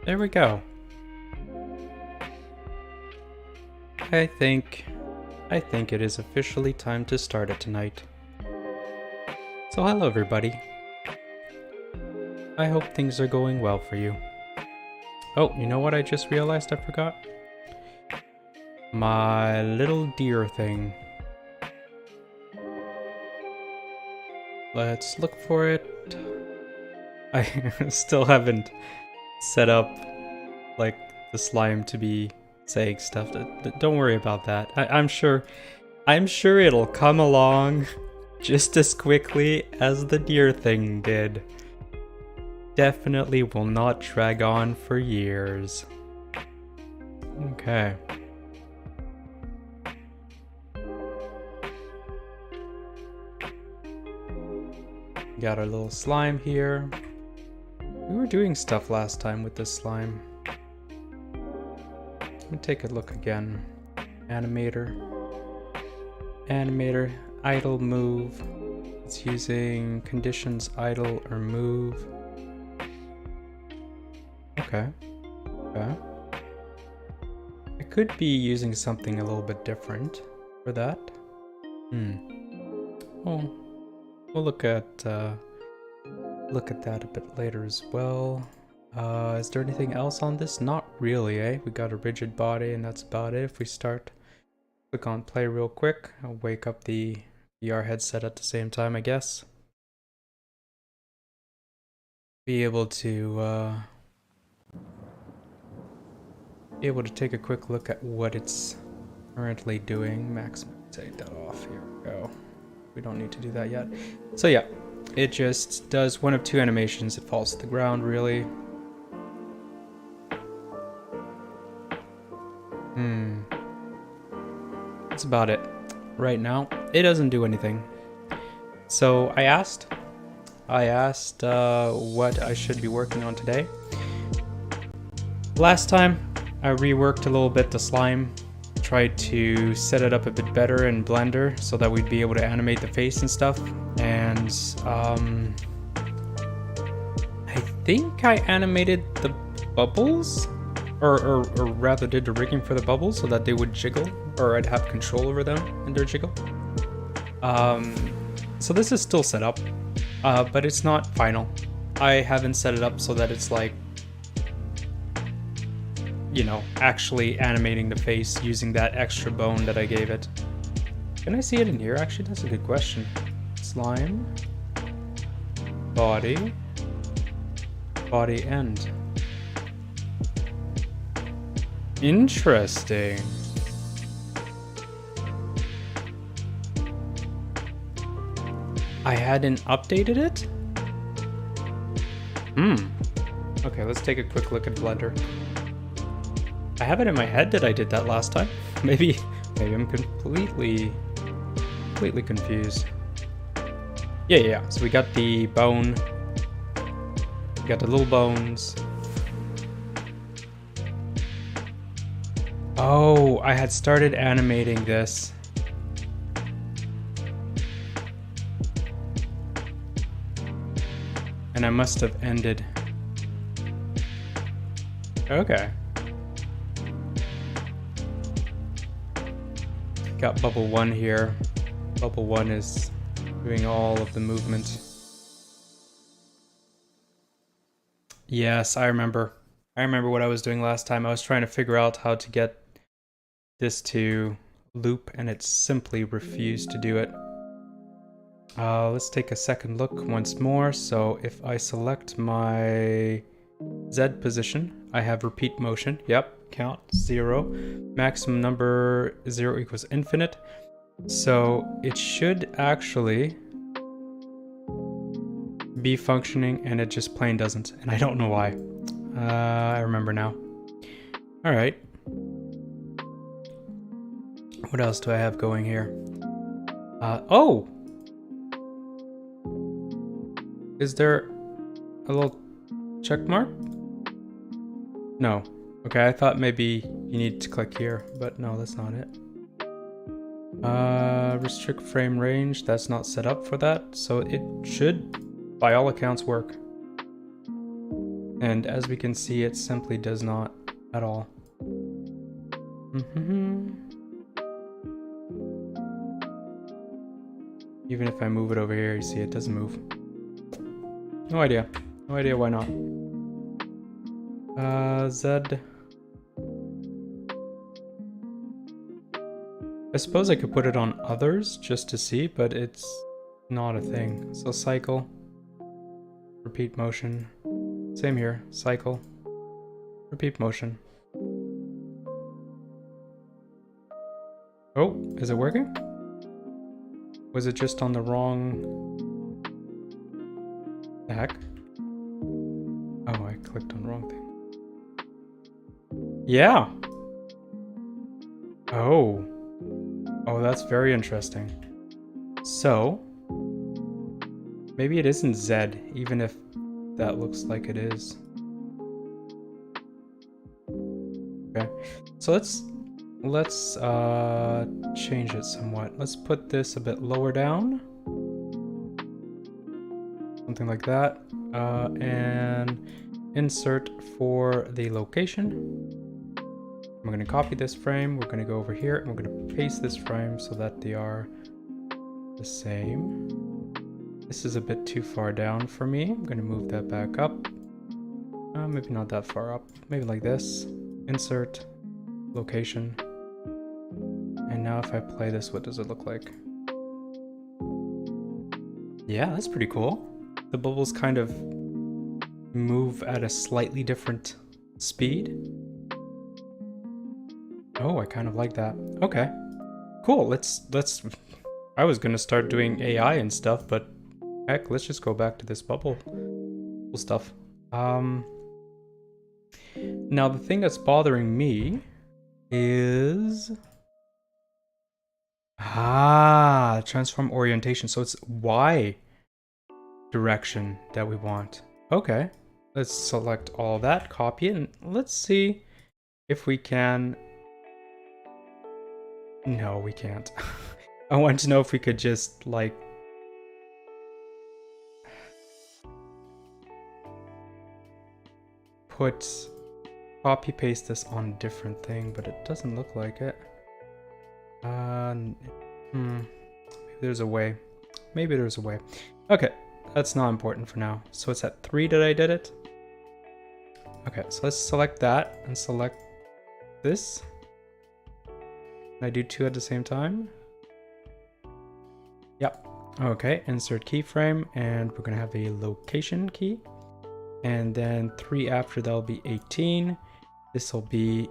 There we go. I think it is officially time to start it tonight. So hello everybody. I hope things are going well for you. Oh, you know what I just realized I forgot? My little deer thing. Let's look for it. I still haven't set up like the slime to be saying stuff. Don't worry about that. I'm sure it'll come along just as quickly as the deer thing did. Definitely will not drag on for years. Okay. Got our little slime here. We were doing stuff last time with this slime. Let me take a look again. Animator, idle, move. It's using conditions idle or move. Okay. I could be using something a little bit different for that. Well, we'll look at that a bit later as well. Is there anything else on this? Not really, eh? We got a rigid body and that's about it. If we click on play real quick, I'll wake up the VR headset at the same time, I guess. Be able to take a quick look at what it's currently doing. Maximum, take that off. Here we go. We don't need to do that yet. So yeah, it just does one of two animations. It falls to the ground, really. That's about it. Right now, it doesn't do anything. So I asked what I should be working on today. Last time, I reworked a little bit the slime, tried to set it up a bit better in Blender so that we'd be able to animate the face and stuff. And I think I animated the bubbles, or rather did the rigging for the bubbles so that they would jiggle, or I'd have control over them and their jiggle. So this is still set up, but it's not final. I haven't set it up so that it's like, you know, actually animating the face using that extra bone that I gave it. Can I see it in here? Actually, that's a good question. Slime, body end. Interesting. I hadn't updated it? Okay, let's take a quick look at Blender. I have it in my head that I did that last time. Maybe I'm completely confused. Yeah. So we got the bone. We got the little bones. Oh, I had started animating this. And I must have ended. Okay. Got bubble 1 here. Bubble 1 is doing all of the movement. Yes, I remember. I remember what I was doing last time. I was trying to figure out how to get this to loop, and it simply refused to do it. Let's take a second look once more. So if I select my Z position, I have repeat motion. Yep, count 0. Maximum number 0 equals infinite. So it should actually be functioning, and it just plain doesn't. And I don't know why. I remember now. All right. What else do I have going here? Oh! Is there a little check mark? No. Okay, I thought maybe you need to click here, but no, that's not it. Restrict frame range, that's not set up for that, so it should, by all accounts, work. And as we can see, it simply does not at all. Even if I move it over here, you see it doesn't move. No idea. No idea why not. Z. I suppose I could put it on others just to see, but it's not a thing. So cycle, repeat motion. Same here, cycle, repeat motion. Oh, is it working? Was it just on the wrong... The heck? Oh, I clicked on the wrong thing. Yeah! Oh. Oh, that's very interesting. So, maybe it isn't Z, even if that looks like it is. Okay, so let's change it somewhat. Let's put this a bit lower down. Something like that. And insert for the location. We're going to copy this frame, we're going to go over here, and we're going to paste this frame so that they are the same. This is a bit too far down for me. I'm going to move that back up. Maybe not that far up. Maybe like this. Insert, location. And now if I play this, what does it look like? Yeah, that's pretty cool. The bubbles kind of move at a slightly different speed. Oh, I kind of like that. Okay, cool. Let's. I was gonna start doing AI and stuff, but heck, let's just go back to this bubble stuff. Now the thing that's bothering me is transform orientation. So it's Y direction that we want. Okay, let's select all that, copy it, and let's see if we can. No, we can't. I want to know if we could just, like... copy-paste this on a different thing, but it doesn't look like it. Maybe there's a way. Maybe there's a way. Okay, that's not important for now. So it's at 3 that I did it. Okay, so let's select that and select this. Can I do 2 at the same time? Yep. Okay, insert keyframe, and we're gonna have a location key. And then 3 after that'll be 18. This will be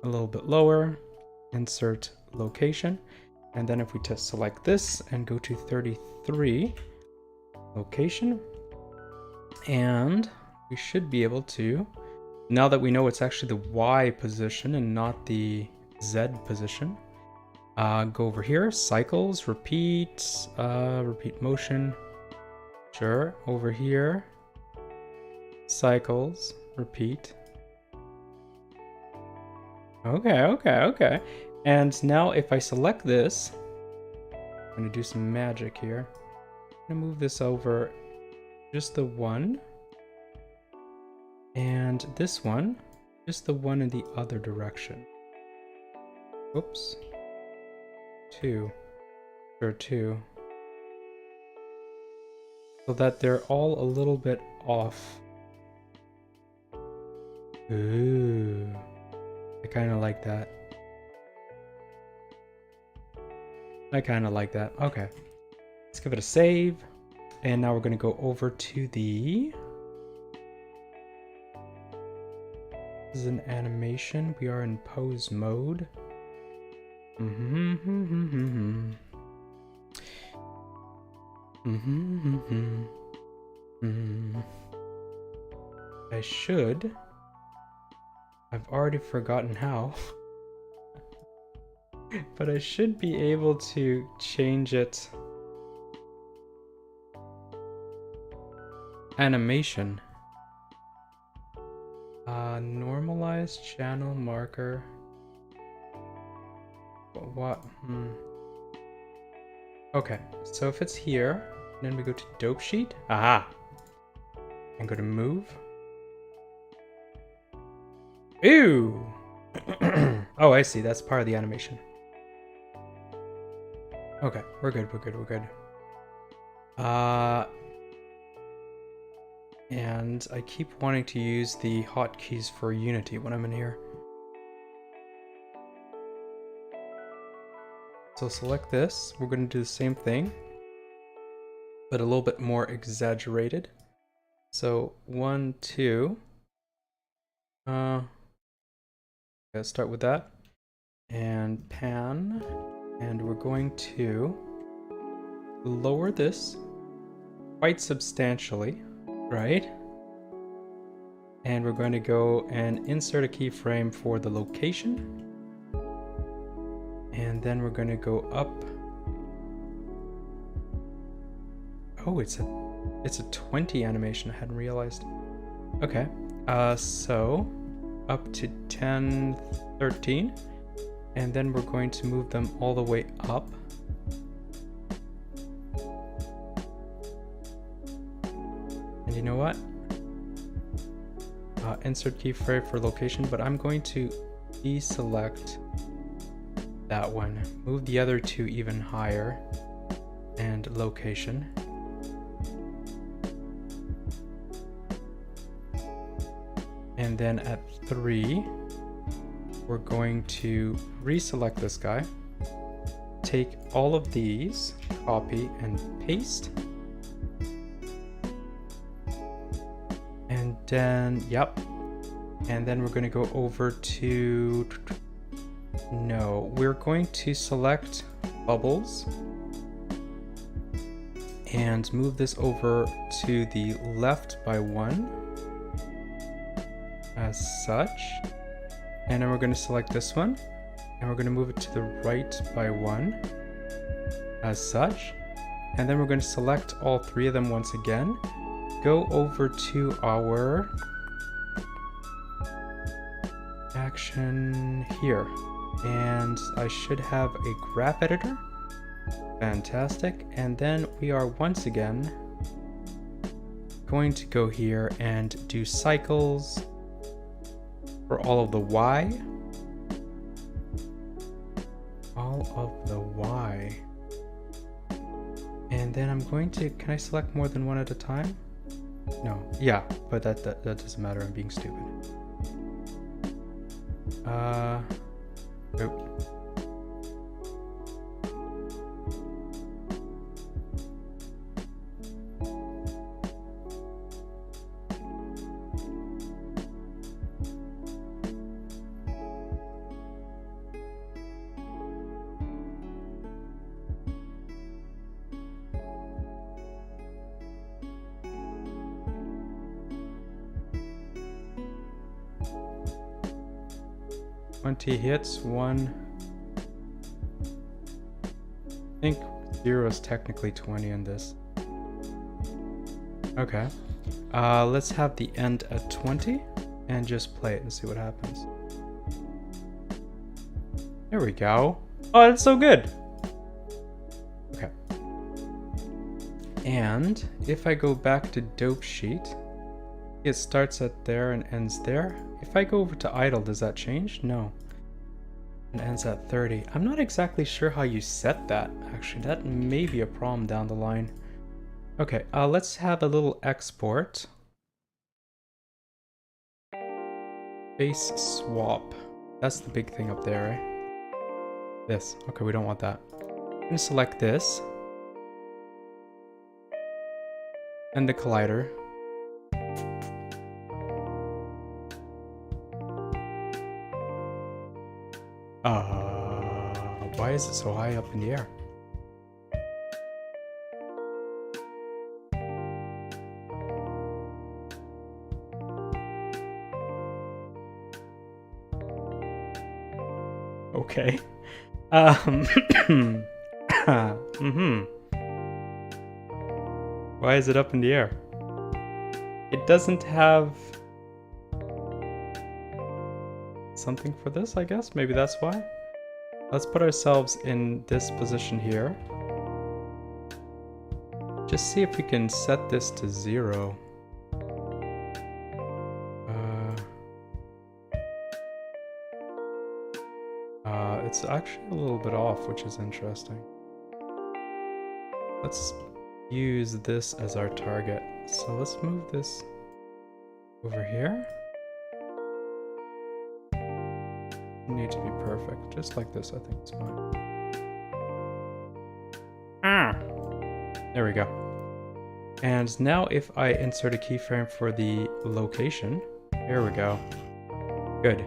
a little bit lower. Insert location. And then if we just select this and go to 33, location. And we should be able to, now that we know it's actually the Y position and not the Z position, go over here, cycles, repeat motion. Sure, over here, cycles, repeat. Okay. And now if I select this, I'm gonna do some magic here. I'm gonna move this over just the one. And this one, just the one in the other direction. Oops. 2. Or 2. So that they're all a little bit off. Ooh. I kind of like that. Okay. Let's give it a save. And now we're going to go over to the... This is an animation. We are in pose mode. I should. I've already forgotten how. But I should be able to change it. Animation. Normalize channel marker. What? Okay, so if it's here, then we go to dope sheet. Aha! And go to move. Ew! Oh, I see. That's part of the animation. Okay, we're good, we're good, we're good. And I keep wanting to use the hotkeys for Unity when I'm in here. So select this. We're going to do the same thing, but a little bit more exaggerated. So 1, 2. Let's start with that. And pan. And we're going to lower this quite substantially, right? And we're going to go and insert a keyframe for the location. And then we're going to go up. Oh, it's a 20 animation. I hadn't realized. Okay. So up to 10, 13. And then we're going to move them all the way up. And you know what? Insert keyframe for location, but I'm going to deselect that one. Move the other two even higher. And location. And then at 3, we're going to reselect this guy. Take all of these, copy and paste. And then, yep. And then we're going to go over to, no, we're going to select bubbles and move this over to the left by 1 as such. And then we're going to select this one and we're going to move it to the right by 1 as such. And then we're going to select all 3 of them once again. Go over to our action here. And I should have a graph editor. Fantastic. And then we are once again going to go here and do cycles for all of the Y. All of the Y. And then I'm going to, can I select more than one at a time? No, yeah, but that doesn't matter, I'm being stupid. Nope. Hits, 1. I think 0 is technically 20 in this. Okay. Let's have the end at 20 and just play it and see what happens. There we go. Oh, that's so good. Okay. And if I go back to dope sheet, it starts at there and ends there. If I go over to idle, does that change? No. It ends at 30. I'm not exactly sure how you set that, actually. That may be a problem down the line. Okay, let's have a little export. Face swap. That's the big thing up there, right? This. Okay, we don't want that. I'm going to select this. And the collider. Why is it so high up in the air? Okay. Why is it up in the air? It doesn't have something for this, I guess. Maybe that's why. Let's put ourselves in this position here. Just see if we can set this to 0. it's actually a little bit off, which is interesting. Let's use this as our target. So let's move this over here. Need to be perfect, just like this. I think it's fine. There we go. And now if I insert a keyframe for the location, here we go. Good.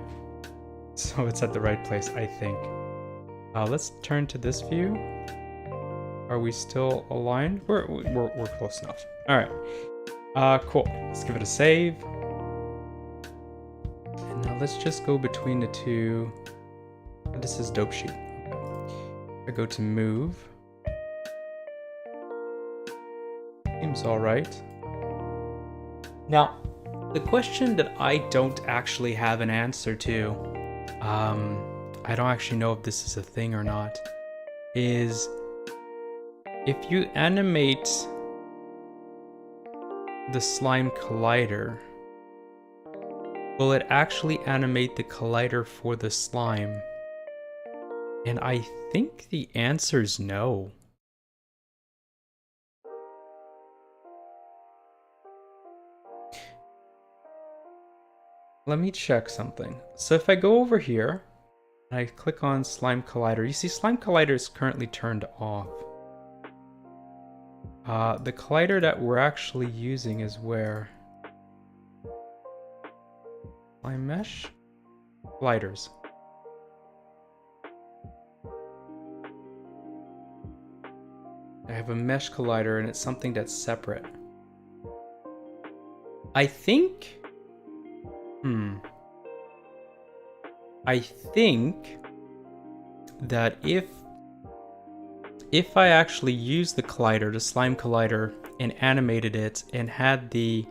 So it's at the right place, I think. Let's turn to this view. Are we still aligned? We're close enough. All right. Cool. Let's give it a save. And now let's just go between the two. This is dope sheet. Okay. I go to move. Seems all right. Now, the question that I don't actually have an answer to, I don't actually know if this is a thing or not, is if you animate the slime collider, will it actually animate the collider for the slime? And I think the answer is no. Let me check something. So if I go over here and I click on Slime Collider, you see Slime Collider is currently turned off. The collider that we're actually using is where? Slime Mesh? Colliders. I have a mesh collider and it's something that's separate. I think... I think that if I actually used the collider, the slime collider, and animated it and had the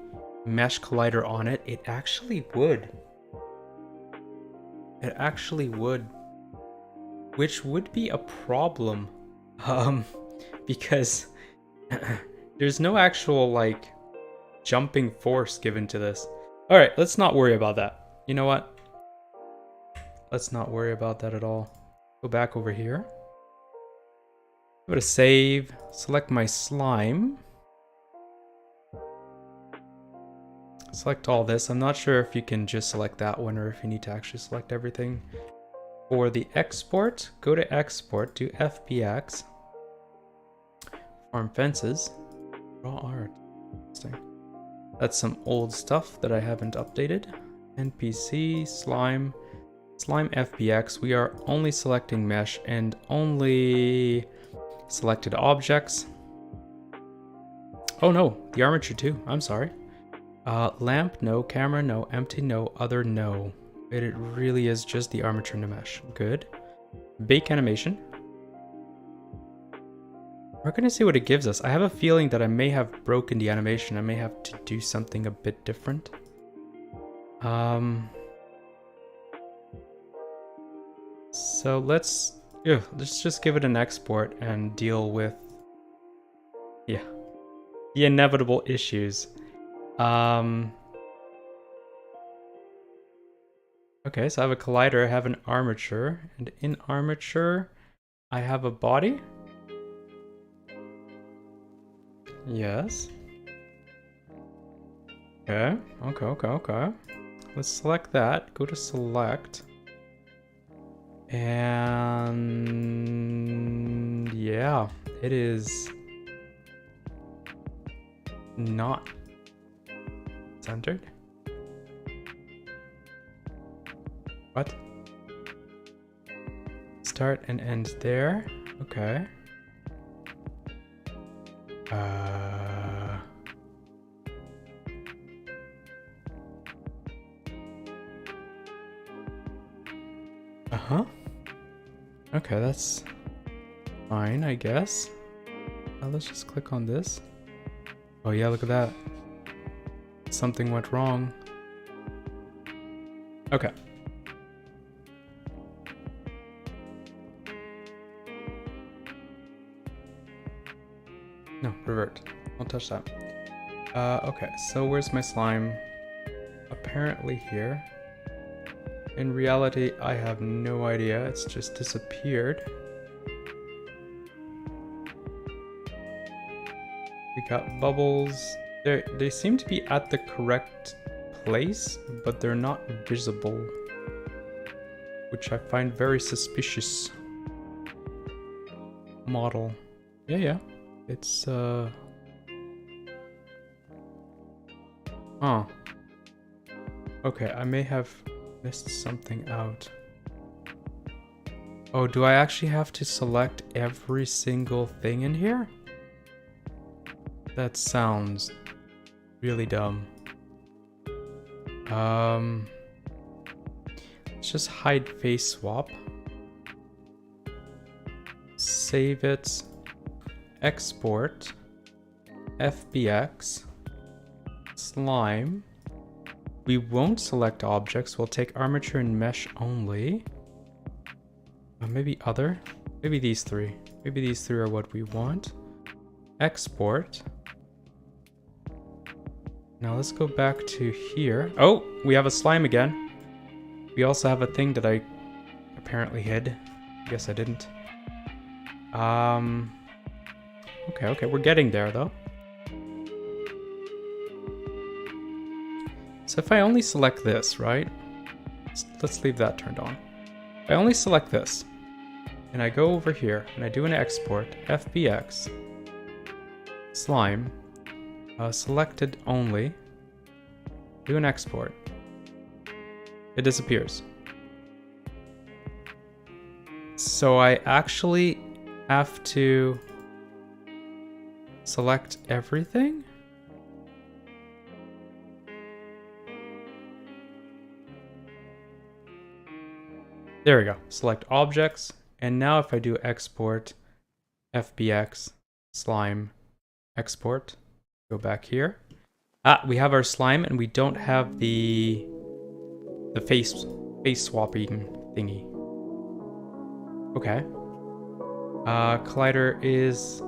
mesh collider on it, it actually would. It actually would. Which would be a problem. Because there's no actual, like, jumping force given to this. Alright, let's not worry about that. You know what? Let's not worry about that at all. Go back over here. Go to save. Select my slime. Select all this. I'm not sure if you can just select that one or if you need to actually select everything. For the export, go to export, do FBX. Farm fences. Raw art. Interesting. That's some old stuff that I haven't updated. NPC, slime FBX. We are only selecting mesh and only selected objects. Oh no, the armature too. I'm sorry. Lamp, no. Camera, no. Empty, no. Other, no. It really is just the armature and the mesh. Good. Bake animation. We're gonna see what it gives us. I have a feeling that I may have broken the animation. I may have to do something a bit different. So let's just give it an export and deal with the inevitable issues. Okay, so I have a collider, I have an armature, and in armature I have a body. Yes. Okay. Let's select that. Go to select. And yeah, it is not centered. What? Start and end there. Okay. Okay, that's fine, I guess. Now let's just click on this. Oh yeah, look at that. Something went wrong. Okay. No, revert. Don't touch that. Okay, so where's my slime? Apparently here. In reality, I have no idea. It's just disappeared. We got bubbles. They seem to be at the correct place, but they're not visible, which I find very suspicious. Model. Yeah. It's, Huh. Okay, I may have missed something out. Oh, do I actually have to select every single thing in here? That sounds really dumb. Let's just hide face swap. Save it. Export. FBX. Slime. We won't select objects. We'll take armature and mesh only. Maybe other. Maybe these three. Maybe these three are what we want. Export. Now let's go back to here. Oh, we have a slime again. We also have a thing that I apparently hid. Guess I didn't. Okay, we're getting there though. So if I only select this, right? Let's leave that turned on. If I only select this, and I go over here, and I do an export, FBX, slime, selected only, do an export, it disappears. So I actually have to select everything? There we go. Select objects. And now if I do export, FBX, slime, export, go back here. We have our slime and we don't have the face swapping thingy. Okay. Collider is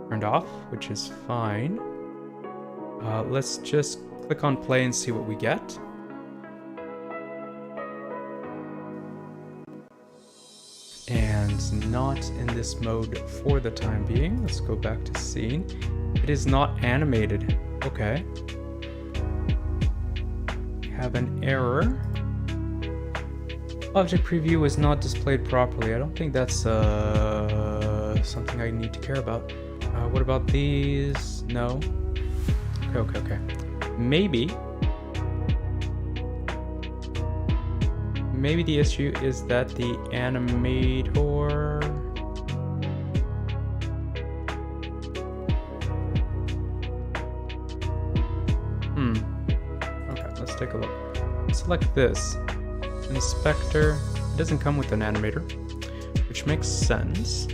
turned off, which is fine. Let's just click on play and see what we get. And not in this mode for the time being. Let's go back to scene. It is not animated. Okay. We have an error. Object preview was not displayed properly. I don't think that's something I need to care about. What about these? No. Okay. Maybe the issue is that the animator... Okay, let's take a look. Select this. Inspector. It doesn't come with an animator, which makes sense.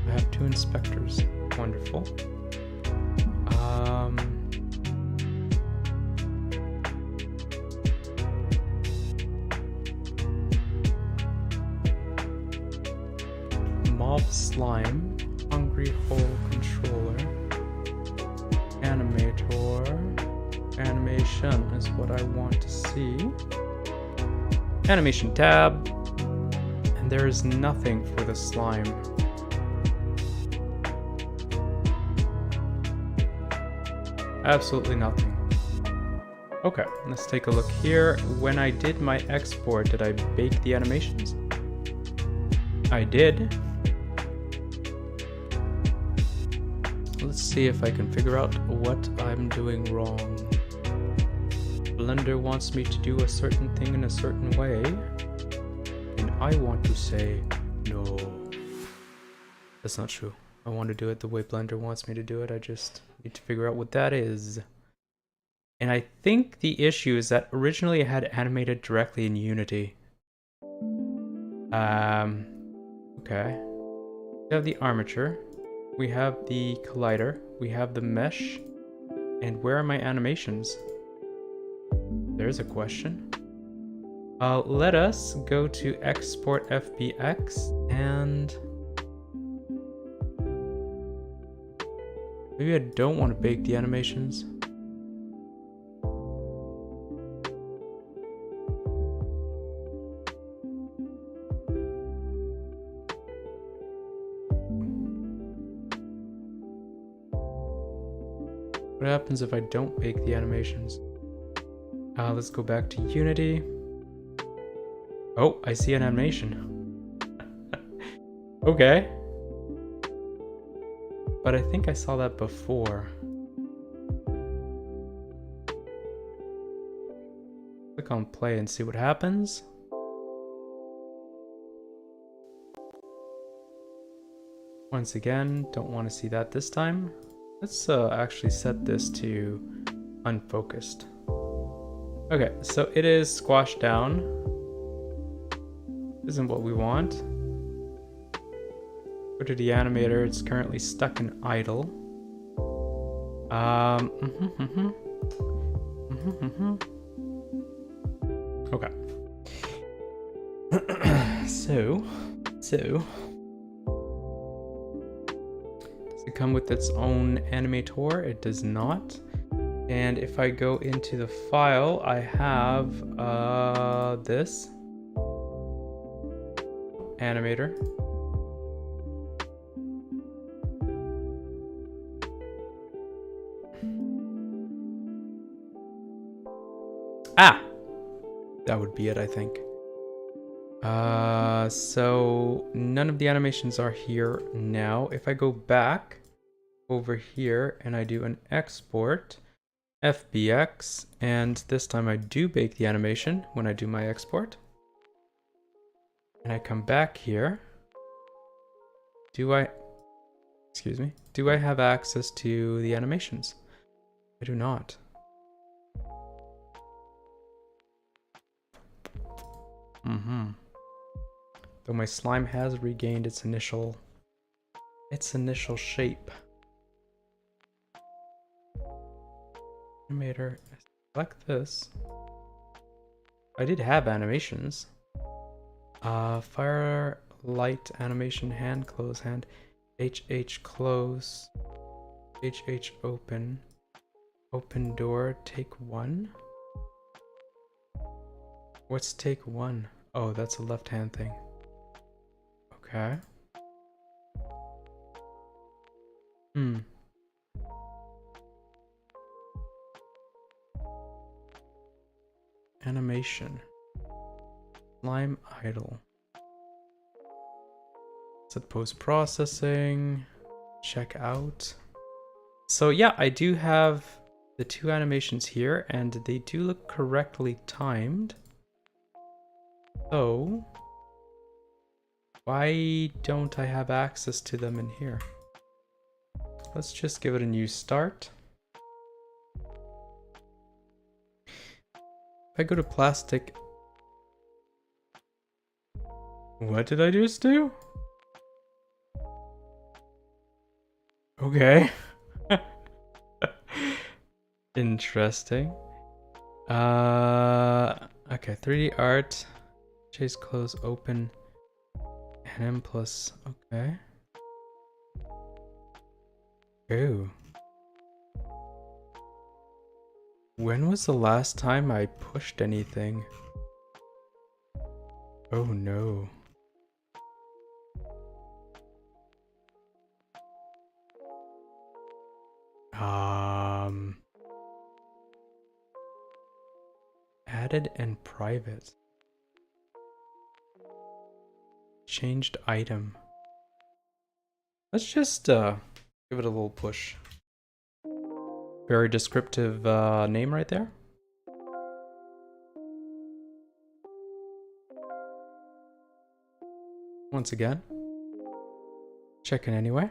I have two inspectors. Wonderful. Mob slime, hungry hole controller, animator, animation is what I want to see. Animation tab, and there is nothing for the slime. Absolutely nothing. Okay, let's take a look here. When I did my export, did I bake the animations? I did. Let's see if I can figure out what I'm doing wrong. Blender wants me to do a certain thing in a certain way, and I want to say no. That's not true. I want to do it the way Blender wants me to do it. I just need to figure out what that is. And I think the issue is that originally I had animated directly in Unity. Okay. We have the armature. We have the collider. We have the mesh. And where are my animations? There's a question. Let us go to export FBX and maybe I don't want to bake the animations. What happens if I don't bake the animations? Let's go back to Unity. Oh, I see an animation. Okay. But I think I saw that before. Click on play and see what happens. Once again, don't want to see that this time. Let's actually set this to unfocused. Okay, so it is squashed down. Isn't what we want. Go to the animator. It's currently stuck in idle. Okay. So does it come with its own animator? It does not. And if I go into the file, I have this animator. Ah, that would be it, I think. So none of the animations are here now. If I go back over here and I do an export, FBX, and this time I do bake the animation when I do my export. And I come back here. Do I have access to the animations? I do not. Though my slime has regained its initial shape. Animator, select this. I did have animations. Fire, light, animation, hand, close, hand, HH close, HH open, open door, take one. What's take one? Oh, that's a left hand thing. Okay. Animation. Slime idle. Set post processing. Check out. So yeah, I do have the two animations here and they do look correctly timed. So why don't I have access to them in here? Let's just give it a new start. If I go to plastic, what did I just do? Okay. Interesting. Okay, 3D art, chase close, open, and M plus, okay. Ooh. When was the last time I pushed anything? Oh no. Added and private. Changed item. Let's just give it a little push. Very descriptive name right there. Once again. Checking anyway.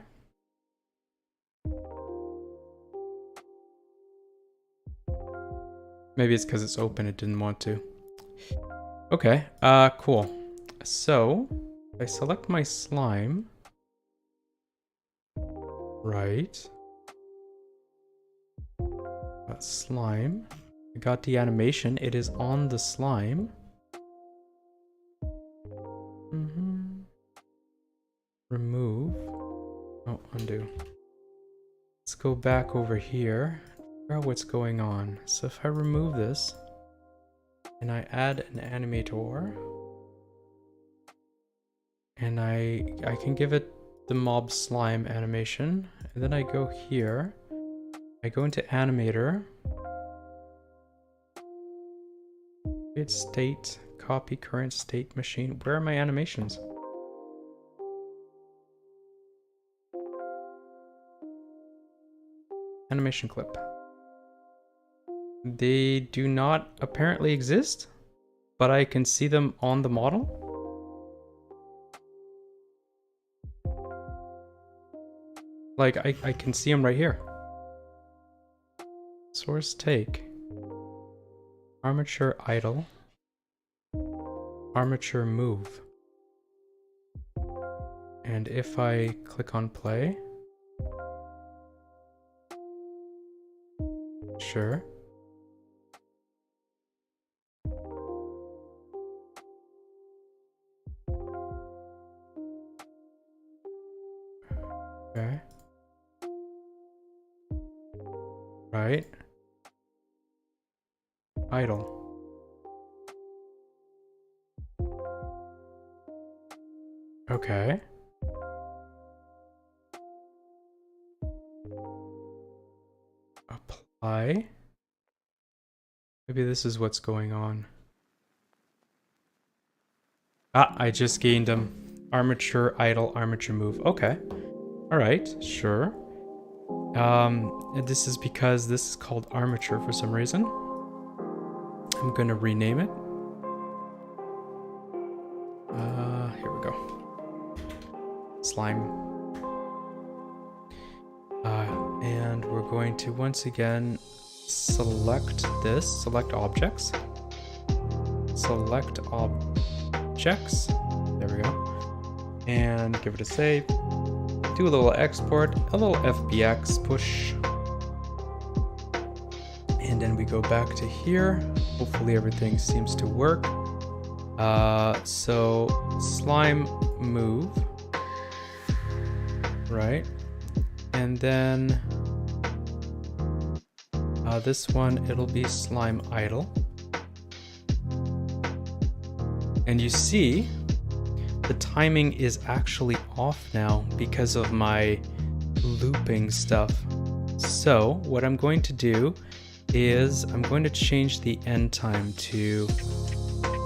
Maybe it's because it's open, it didn't want to. Okay, cool. So, I select my slime. Right. Got slime. I got the animation. It is on the slime. Remove. Oh, undo. Let's go back over here. Figure out what's going on. So if I remove this and I add an animator and I can give it the mob slime animation, and then I go here, I go into animator, create state, copy current state machine. Where are my animations? Animation clip. They do not apparently exist, but I can see them on the model. Like, I can see them right here. Source take. Armature idle. Armature move. And if I click on play. Sure. Okay. Right. Idle. Okay. Apply. Maybe this is what's going on. Ah, I just gained them. Armature, idle, armature move. Okay. Alright, sure. And this is because this is called armature for some reason. I'm gonna rename it. Here we go. Slime. And we're going to once again select this, select objects. Select objects. There we go. And give it a save. Do a little export, a little FBX push. And then we go back to here. Hopefully everything seems to work. So slime move. Right. And then this one, it'll be slime idle. And you see, the timing is actually off now because of my looping stuff. So what I'm going to do is I'm going to change the end time to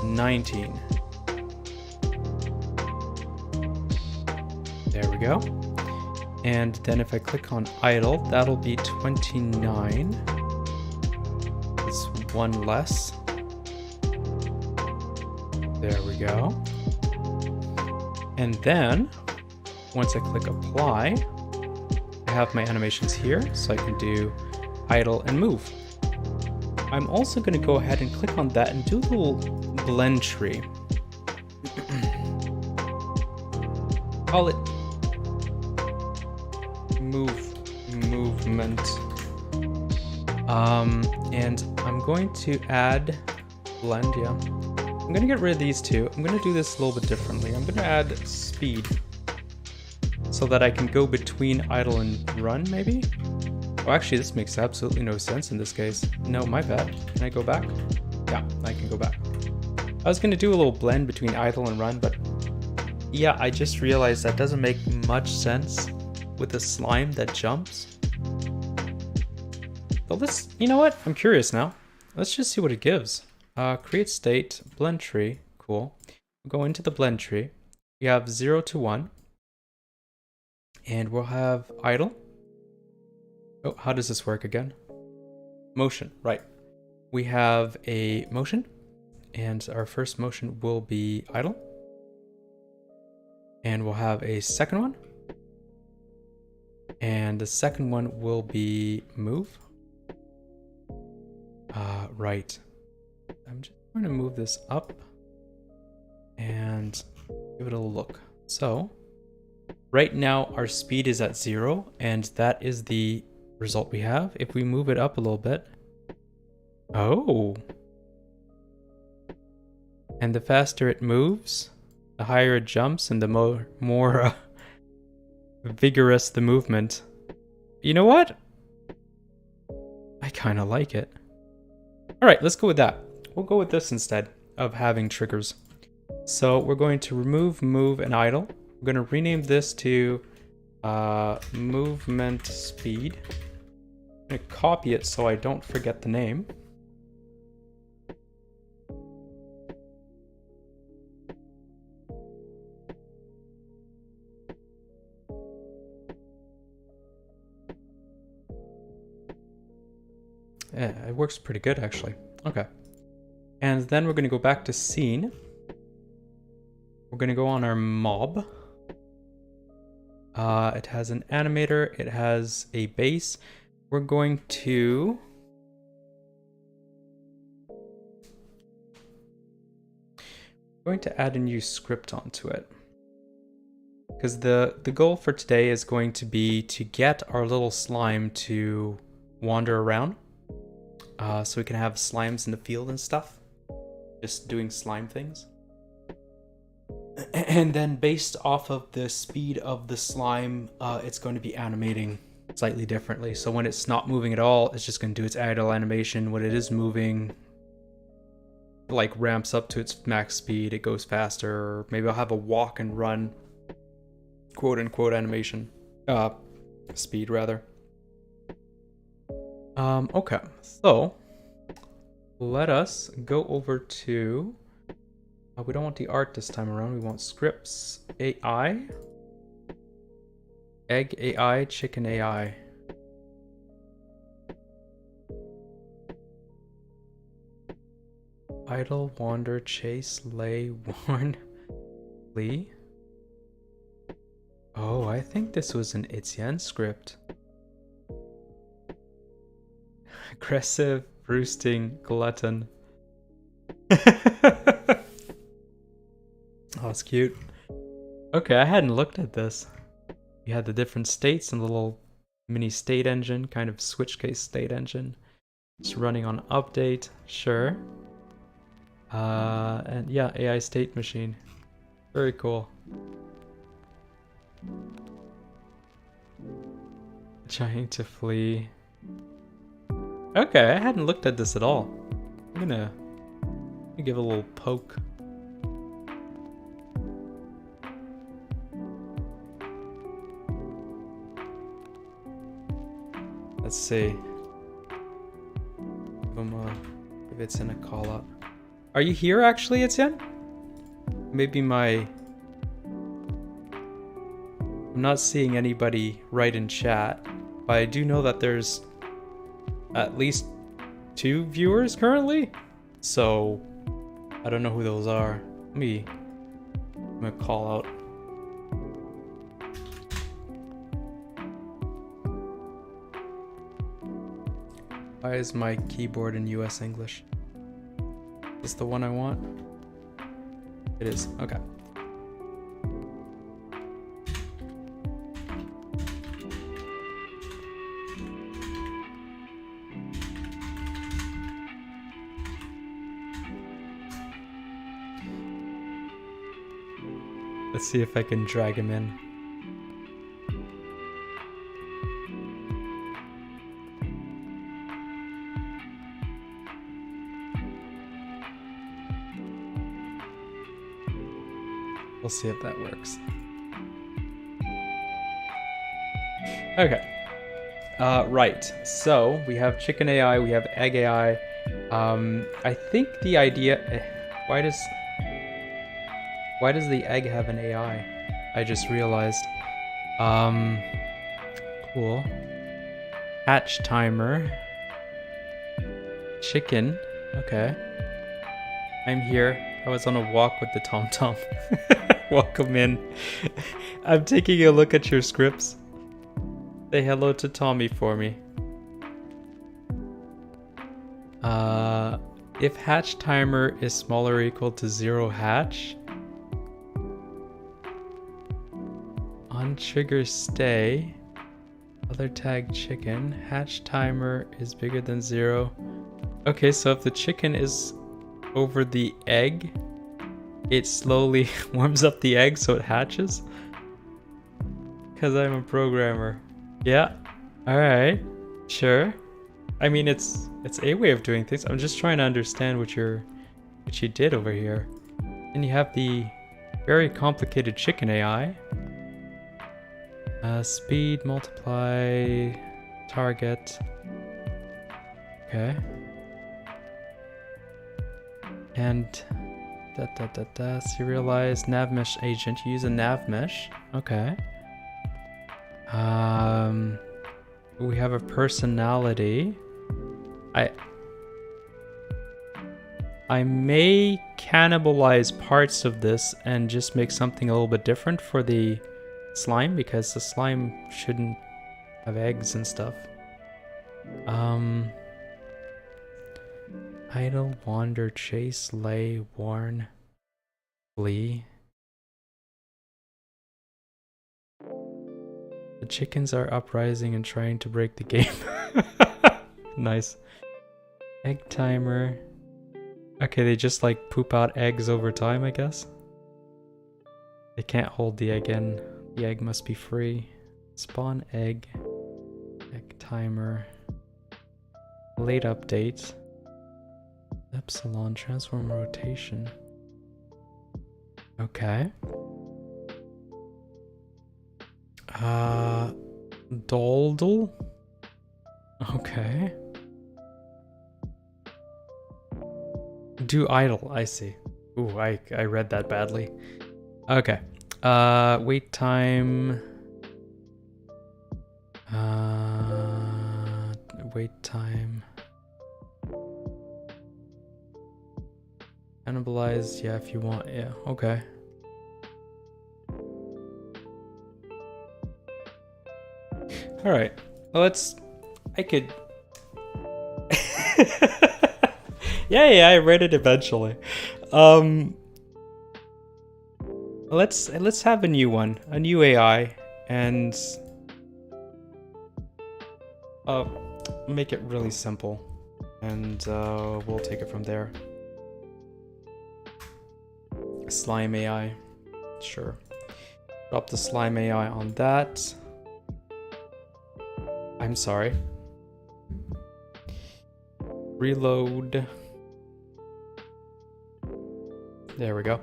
19. There we go. And then if I click on idle, that'll be 29. It's one less. There we go. And then, once I click apply, I have my animations here, so I can do idle and move. I'm also going to go ahead and click on that and do a little blend tree. Call it movement. And I'm going to add blend, yeah. I'm going to get rid of these two. I'm going to do this a little bit differently. I'm going to add speed so that I can go between idle and run, maybe? Oh, actually, this makes absolutely no sense in this case. No, my bad. Can I go back? Yeah, I can go back. I was going to do a little blend between idle and run, but yeah, I just realized that doesn't make much sense with a slime that jumps. But let's, you know what? I'm curious now. Let's just see what it gives. Create state, blend tree, cool. We'll go into the blend tree. We have 0 to 1. And we'll have idle. Oh, how does this work again? Motion, right. We have a motion, and our first motion will be idle. And we'll have a second one. And the second one will be move. Right. I'm just going to move this up and give it a look. So right now our speed is at 0, and that is the result we have. If we move it up a little bit, oh, and the faster it moves, the higher it jumps, and the more vigorous the movement. You know what? I kind of like it. All right, let's go with that. We'll go with this instead of having triggers. So we're going to remove move and idle. We're going to rename this to movement speed. gonna copy it so I don't forget the name. Yeah, it works pretty good actually. Okay. And then we're gonna go back to scene. We're gonna go on our mob. It has an animator, it has a base. We're going to add a new script onto it. Because the goal for today is going to be to get our little slime to wander around. So we can have slimes in the field and stuff. Just doing slime things. And then based off of the speed of the slime, it's going to be animating slightly differently. So when it's not moving at all, it's just going to do its idle animation. When it is moving, like ramps up to its max speed, it goes faster. Or maybe I'll have a walk and run, quote unquote, animation. Speed rather. Okay, so let us go over to, we don't want the art this time around, we want scripts, AI, egg AI, chicken AI. Idle, wander, chase, lay, warn, flee. Oh, I think this was an Etienne script. Aggressive, roosting, glutton. Oh, it's cute. Okay, I hadn't looked at this. You had the different states and the little mini state engine, kind of switch case state engine. It's running on update, sure. And yeah, AI state machine. Very cool. Trying to flee. Okay, I hadn't looked at this at all. I'm gonna give it a little poke. Let's see. If it's in a call up. Are you here actually, Etienne? Maybe I'm not seeing anybody write in chat, but I do know that there's at least 2 viewers currently, so I don't know who those are. I'm gonna call out. Why is my keyboard in US English? Is this the one I want? It is, okay. Let's see if I can drag him in. We'll see if that works. Okay. Right. So we have chicken AI, we have egg AI. I think the idea. Why does the egg have an AI? I just realized. Cool. Hatch timer. Chicken. Okay. I'm here. I was on a walk with the TomTom. Welcome in. I'm taking a look at your scripts. Say hello to Tommy for me. If hatch timer is smaller or equal to 0 hatch, on trigger stay, other tag chicken, hatch timer is bigger than 0. Okay, so if the chicken is over the egg, it slowly warms up the egg so it hatches? Because I'm a programmer. Yeah, alright, sure. I mean, it's a way of doing things. I'm just trying to understand what you did over here. And you have the very complicated chicken AI. Speed, multiply, target. Okay. And serialize nav mesh agent. Use a nav mesh. Okay. We have a personality. I may cannibalize parts of this and just make something a little bit different for the slime, because the slime shouldn't have eggs and stuff. Idle, wander, chase, lay, warn, flee. The chickens are uprising and trying to break the game. Nice. Egg timer. Okay, they just like poop out eggs over time, I guess. They can't hold the egg in. The egg must be free. Spawn egg. Egg timer. Late update. Epsilon transform rotation. Okay. Doldle. Okay. Do idle, I see. Ooh, I read that badly. Okay. Wait time. Wait time. Cannibalize, yeah, if you want, yeah, okay. Alright, well, I could... yeah, I read it eventually. Let's have a new one, a new AI, and make it really simple, and we'll take it from there. Slime AI, sure. Drop the slime AI on that. I'm sorry. Reload. There we go.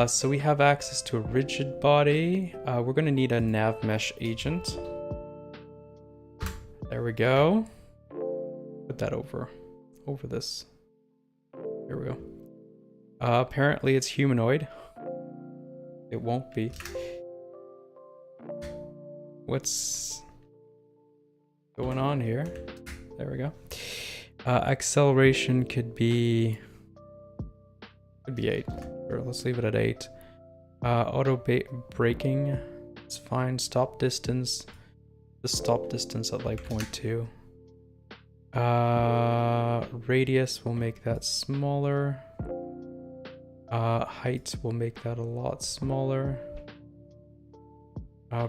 So we have access to a rigid body. We're gonna need a nav mesh agent. There we go. Put that over this. Here we go. Apparently it's humanoid. It won't be. What's going on here? There we go. Acceleration could be 8. Sure, let's leave it at 8. Auto braking, it's fine. Stop distance. The stop distance at like 0.2. Radius, we'll make that smaller. Height, we'll make that a lot smaller.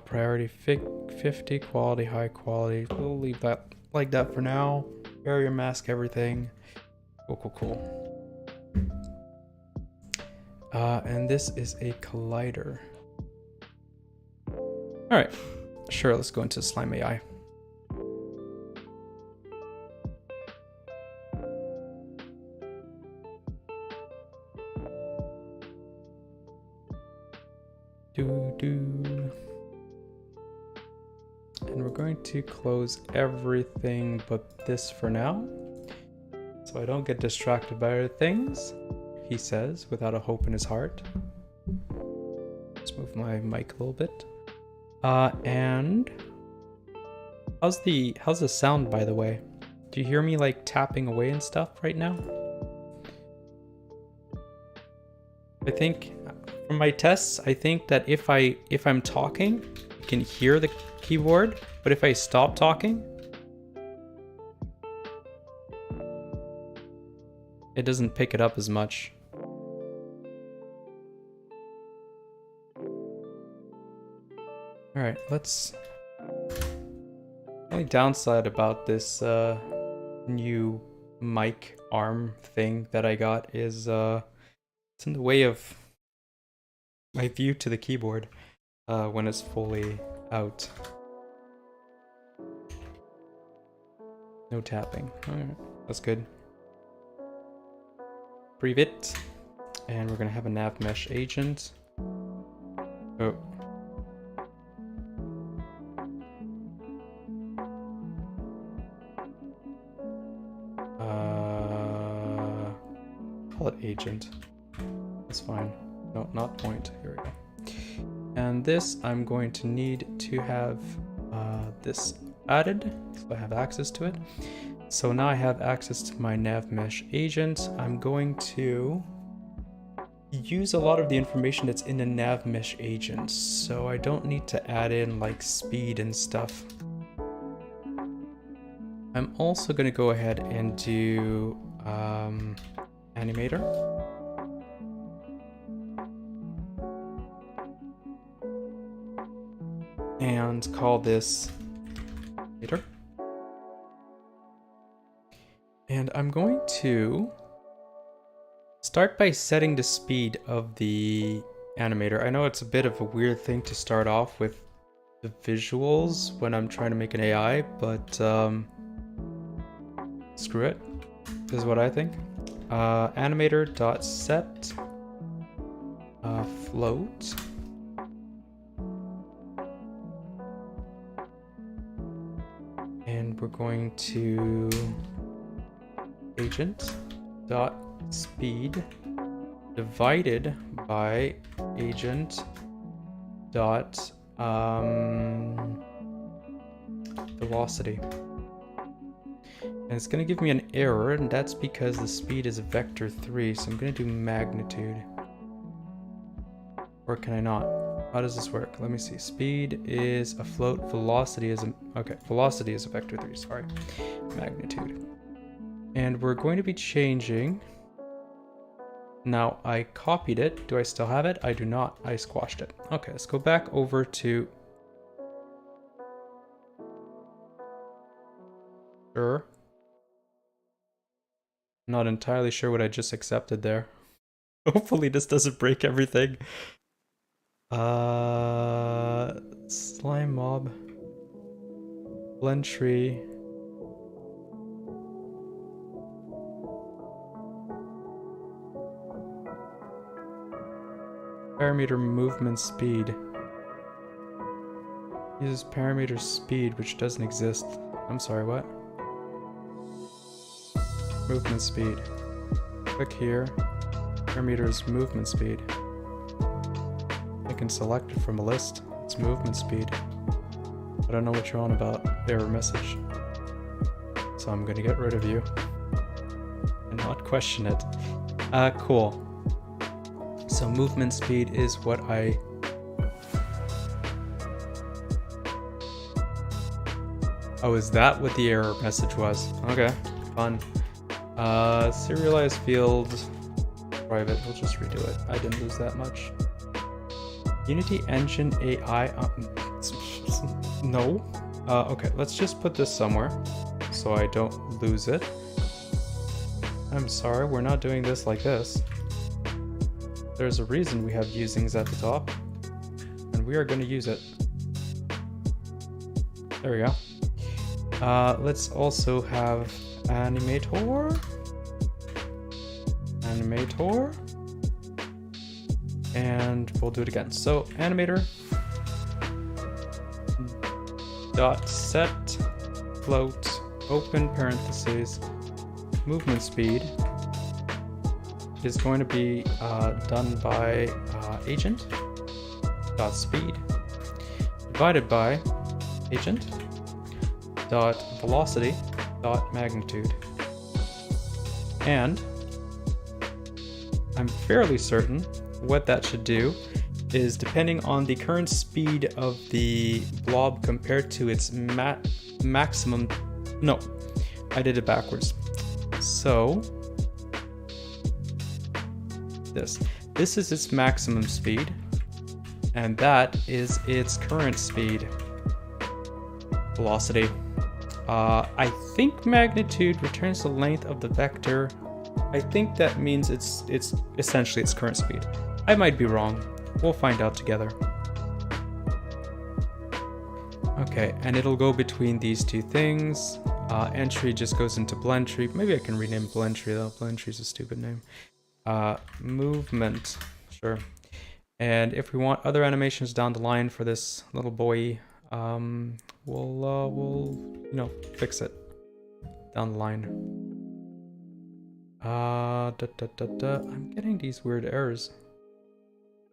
Priority 50, quality, high quality. We'll leave that like that for now. Barrier mask, everything. Cool. And this is a collider. Alright, sure, let's go into Slime AI. And we're going to close everything but this for now, so I don't get distracted by other things, he says, without a hope in his heart. Let's move my mic a little bit. And how's the sound, by the way? Do you hear me like tapping away and stuff right now? I think from my tests, I think that if I'm talking, you can hear the keyboard, but if I stop talking, it doesn't pick it up as much. Alright, let's... The only downside about this new mic arm thing that I got is it's in the way of my view to the keyboard when it's fully out. No tapping. Alright, that's good. Breathe it. And we're gonna have a nav mesh agent. Oh. call it agent. That's fine. No, not point. Here we go. And this, I'm going to need to have this added, so I have access to it. So now I have access to my nav mesh agent. I'm going to use a lot of the information that's in the nav mesh agent, so I don't need to add in like speed and stuff. I'm also going to go ahead and do animator. And call this animator. And I'm going to start by setting the speed of the animator. I know it's a bit of a weird thing to start off with the visuals when I'm trying to make an AI, but screw it. This is what I think. Animator.set float. And we're going to agent.speed divided by agent.velocity. And it's going to give me an error, and that's because the speed is a vector 3, so I'm going to do magnitude. Or can I not? How does this work? Let me see. Speed is a float, velocity is a... Okay, velocity is a vector 3, sorry. Magnitude. And we're going to be changing... Now, I copied it. Do I still have it? I do not. I squashed it. Okay, let's go back over to... Sure. Not entirely sure what I just accepted there. Hopefully this doesn't break everything. Slime mob. Blend tree. Parameter movement speed. Uses parameter speed, which doesn't exist. I'm sorry, what? Movement speed. Click here. Parameter is movement speed. I can select it from a list. It's movement speed. I don't know what you're on about. Error message. So I'm gonna get rid of you. And not question it. Cool. So movement speed is what I... Oh, is that what the error message was? Okay, fun. Serialized field, private, we'll just redo it. I didn't lose that much. Unity Engine AI, no. Okay, let's just put this somewhere so I don't lose it. I'm sorry, we're not doing this like this. There's a reason we have usings at the top, and we are going to use it. There we go. Let's also have animator. And we'll do it again. So animator dot set float open parentheses movement speed is going to be done by agent dot speed divided by agent dot velocity dot magnitude. And I'm fairly certain what that should do is, depending on the current speed of the blob compared to its maximum... No, I did it backwards. So this is its maximum speed, and that is its current speed. Velocity. I think magnitude returns the length of the vector. I think that means it's essentially its current speed. I might be wrong. We'll find out together. Okay, and it'll go between these two things. Entry just goes into blend tree. Maybe I can rename blend tree though. Blend tree's a stupid name. Movement, sure. And if we want other animations down the line for this little boy, we'll fix it down the line. I'm getting these weird errors.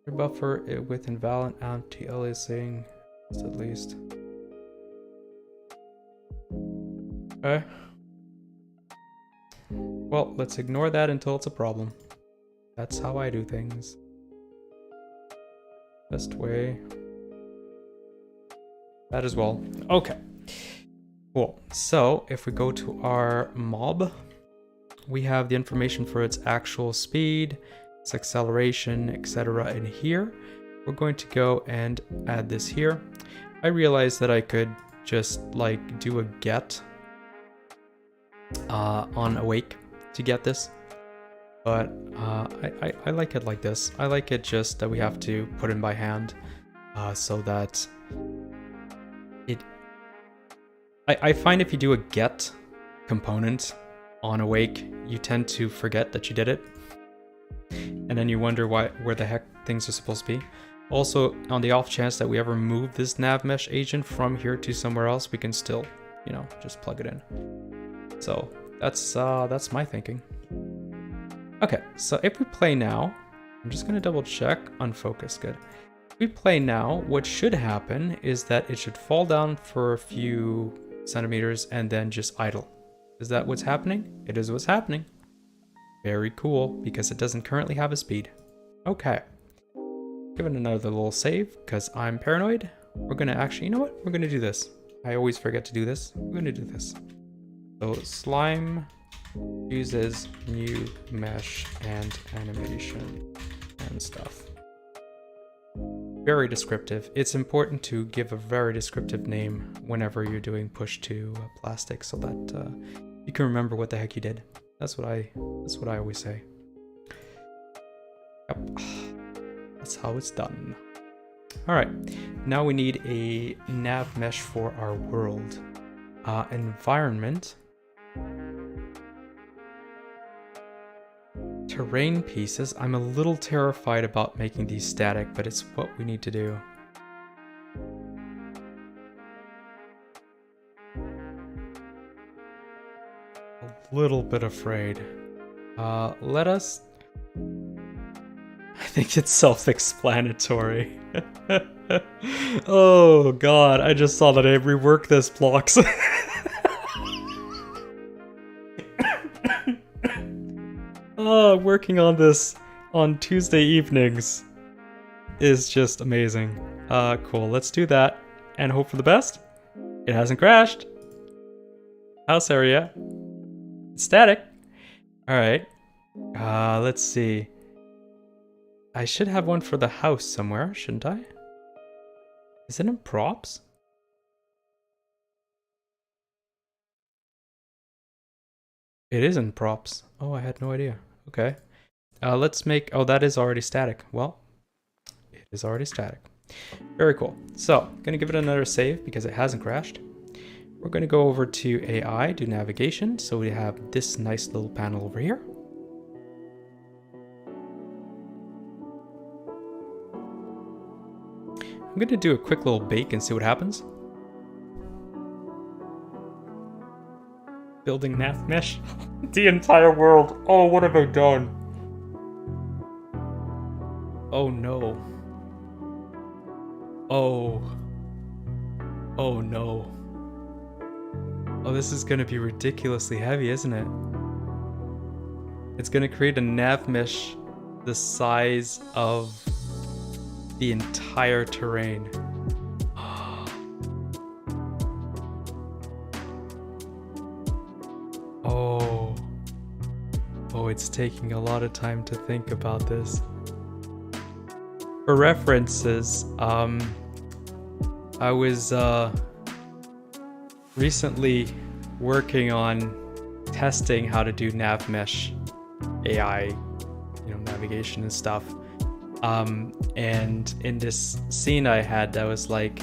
Buffer it with invalid anti-aliasing, at least. Okay. Well, let's ignore that until it's a problem. That's how I do things. Best way. That as well. Okay. Cool. So if we go to our mob, we have the information for its actual speed, its acceleration, etc. in here. We're going to go and add this here. I realized that I could just like do a get on awake to get this, but I like it like this. I like it just that we have to put in by hand, so that it. I find if you do a get component on awake, you tend to forget that you did it, and then you wonder where the heck things are supposed to be. Also, on the off chance that we ever move this nav mesh agent from here to somewhere else, we can still, you know, just plug it in. So that's my thinking. Okay, so if we play now, I'm just gonna double check, unfocus, good. If we play now, what should happen is that it should fall down for a few centimeters and then just idle. Is that what's happening? It is what's happening. Very cool, because it doesn't currently have a speed. Okay. Give it another little save, because I'm paranoid. We're gonna actually, you know what? We're gonna do this. I always forget to do this. We're gonna do this. So slime uses new mesh and animation and stuff. Very descriptive. It's important to give a very descriptive name whenever you're doing push to plastic, so that you can remember what the heck you did. That's what I always say. Yep. That's how it's done. All right. Now we need a nav mesh for our world. Environment. Terrain pieces. I'm a little terrified about making these static, but it's what we need to do. A little bit afraid. Let us... I think it's self-explanatory. Oh god, I just saw that I reworked this blocks. Oh, working on this on Tuesday evenings is just amazing. Cool, let's do that and hope for the best. It hasn't crashed. House area. It's static. Alright. Let's see. I should have one for the house somewhere, shouldn't I? Is it in props? It is in props. Oh, I had no idea. Okay. Let's make... Oh, that is already static. Well, it is already static. Very cool. So, gonna give it another save because it hasn't crashed. We're gonna go over to AI, do navigation. So we have this nice little panel over here. I'm gonna do a quick little bake and see what happens. Building nav mesh. The entire world. Oh, what have I done? Oh no. Oh. Oh no. Oh, this is gonna be ridiculously heavy, isn't it? It's gonna create a nav mesh the size of the entire terrain. Oh, it's taking a lot of time to think about this. For references, I was recently working on testing how to do nav mesh AI, navigation and stuff. And in this scene I had that was like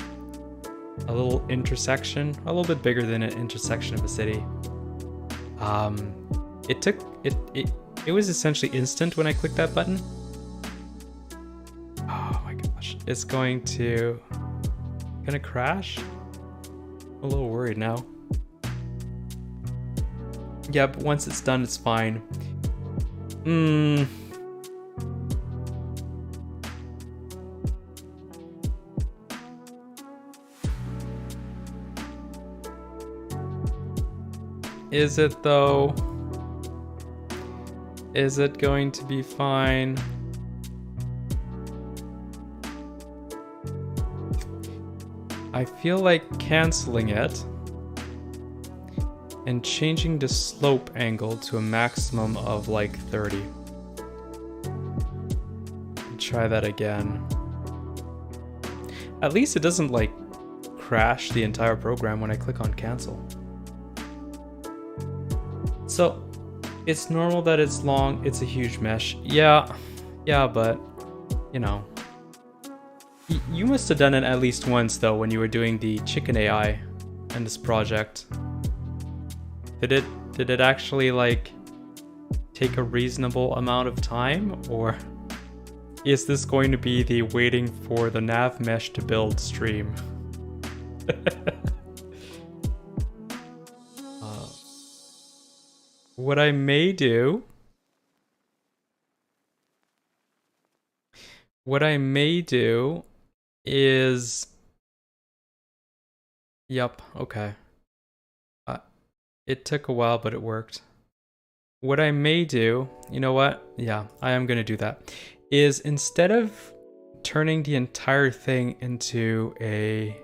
a little intersection, a little bit bigger than an intersection of a city. It was essentially instant when I clicked that button. Oh my gosh, it's gonna crash? I'm a little worried now. Yeah, but once it's done, it's fine. Hmm. Is it though? Is it going to be fine? I feel like canceling it and changing the slope angle to a maximum of like 30. Try that again. At least it doesn't like crash the entire program when I click on cancel. So it's normal that it's long, it's a huge mesh. Yeah, but you know. You must have done it at least once though when you were doing the chicken AI in this project. Did it actually like take a reasonable amount of time, or is this going to be the waiting for the nav mesh to build stream? What I may do is, yep, okay. It took a while, but it worked. What I may do, you know what? Yeah, I am going to do that. Is instead of turning the entire thing into a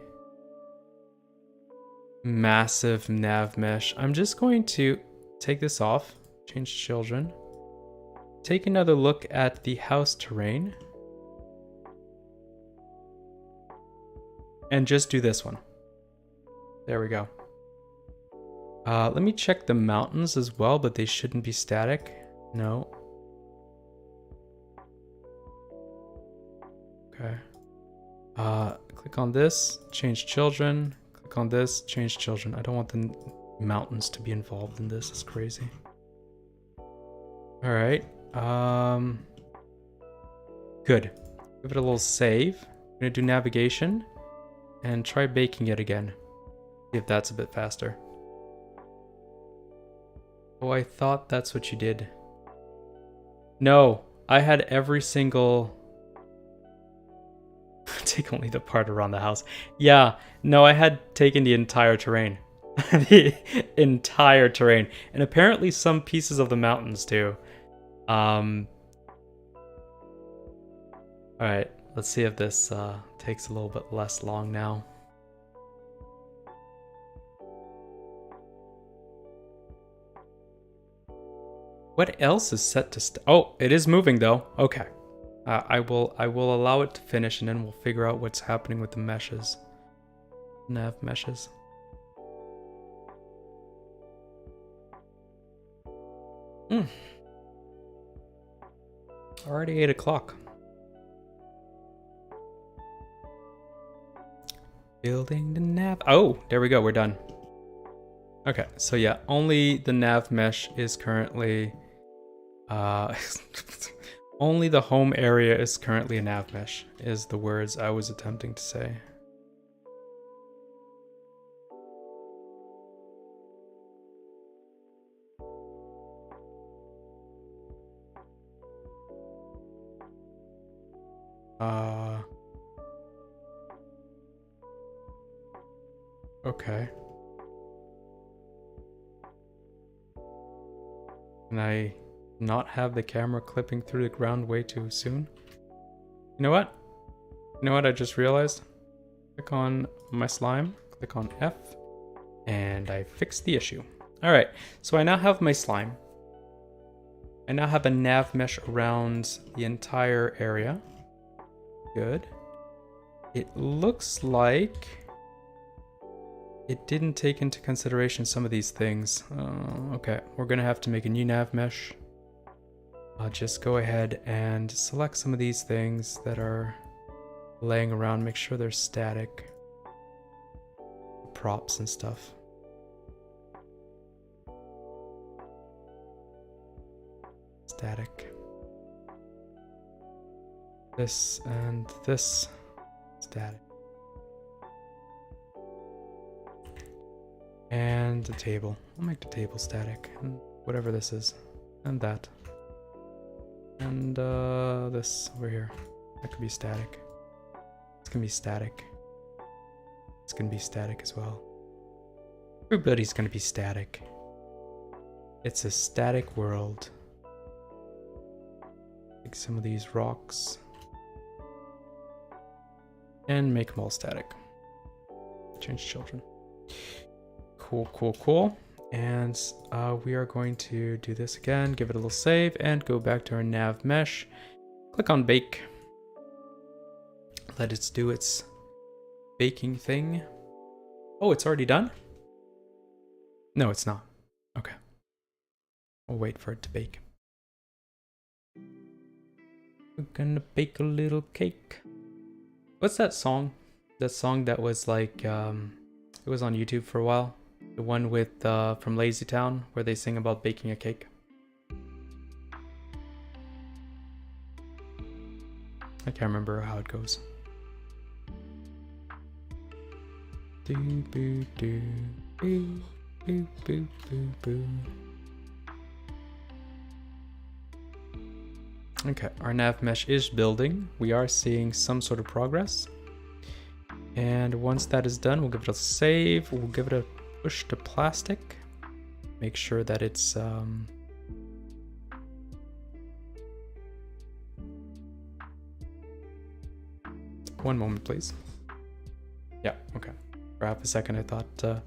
massive nav mesh, I'm just going to take this off, change children, take another look at the house terrain, and just do this one. There we go. Let me check the mountains as well, but they shouldn't be static. No. Okay. Click on this, change children. Click on this, change children. I don't want the mountains to be involved in this. It's crazy. All right. Good. Give it a little save. I'm gonna do navigation and try baking it again. See if that's a bit faster. Oh, I thought that's what you did. No, I had every single... Take only the part around the house. Yeah, no, I had taken the entire terrain. The entire terrain. And apparently some pieces of the mountains too. Alright, let's see if this takes a little bit less long now. What else is set to oh, it is moving though. Okay. I will allow it to finish and then we'll figure out what's happening with the meshes. Nav meshes. Already 8 o'clock. Building the nav. Oh, there we go. We're done. Okay, so yeah, only the nav mesh is currently only the home area is currently a nav mesh, is the words I was attempting to say. Okay. Can I not have the camera clipping through the ground way too soon? You know what? You know what I just realized? Click on my slime, click on F, and I fixed the issue. All right, so I now have my slime. I now have a nav mesh around the entire area. Good. It looks like it didn't take into consideration some of these things. Okay, we're gonna have to make a new nav mesh. I'll just go ahead and select some of these things that are laying around, make sure they're static. Props and stuff. Static. This and this. Static. And the table. I'll make the table static. And whatever this is. And that. And this over here. That could be static. It's gonna be static. It's gonna be static as well. Everybody's gonna be static. It's a static world. Take some of these rocks and make them all static. Change children. Cool, cool, cool. And we are going to do this again, give it a little save, and go back to our nav mesh. Click on bake. Let it do its baking thing. Oh, it's already done? No, it's not. Okay. We'll wait for it to bake. We're gonna bake a little cake. What's that song? That song that was like, it was on YouTube for a while. The one with, from Lazy Town, where they sing about baking a cake. I can't remember how it goes. Do boo do boo boo boo boo boo. Okay, our nav mesh is building. We are seeing some sort of progress. And once that is done, we'll give it a save. We'll give it a push to plastic. Make sure that it's one moment, please. Yeah, okay. For half a second, I thought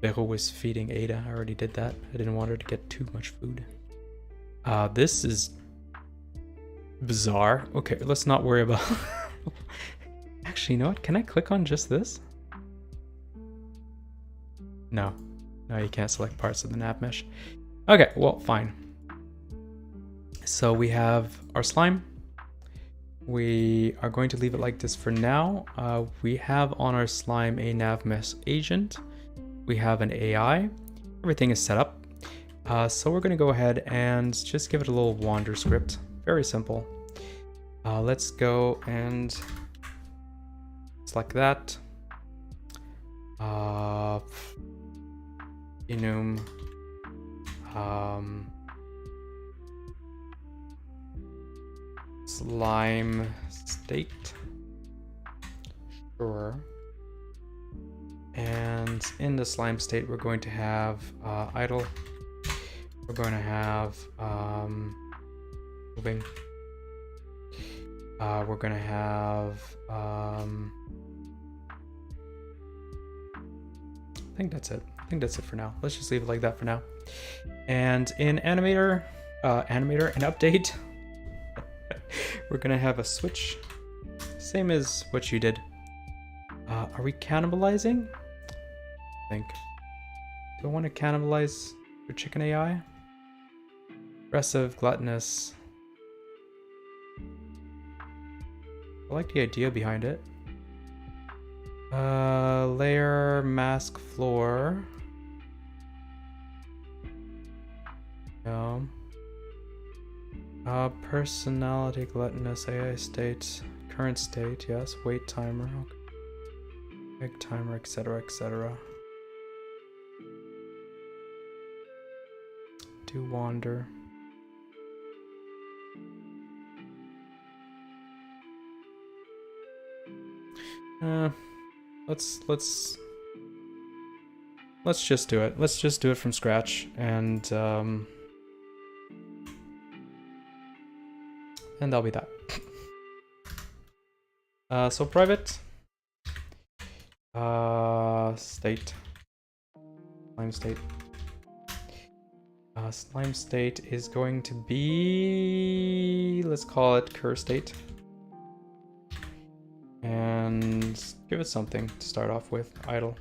Vero was feeding Ada. I already did that. I didn't want her to get too much food. This is bizarre. Okay, let's not worry about... Actually, you know what? Can I click on just this? No. No, you can't select parts of the nav mesh. Okay, well, fine. So we have our slime. We are going to leave it like this for now. We have on our slime a nav mesh agent. We have an AI. Everything is set up. So we're going to go ahead and just give it a little wander script. Very simple. Let's go and select that. Enum. Slime state. Sure. And in the slime state, we're going to have idle. We're going to have moving. We're going to have I think that's it. I think that's it for now. Let's just leave it like that for now. And in animator and update, we're gonna have a switch, same as what you did. Are we cannibalizing? I think. Do I want to cannibalize your chicken AI? Aggressive, gluttonous. I like the idea behind it. Layer, mask, floor. No. Personality, gluttonous, AI state, current state, yes. Wait timer, okay. Egg timer, etc., etc. Do wander. Let's just do it. Let's just do it from scratch, and that'll be that. So private state, slime state. Slime state is going to be, let's call it cur state, and give it something to start off with. Idle.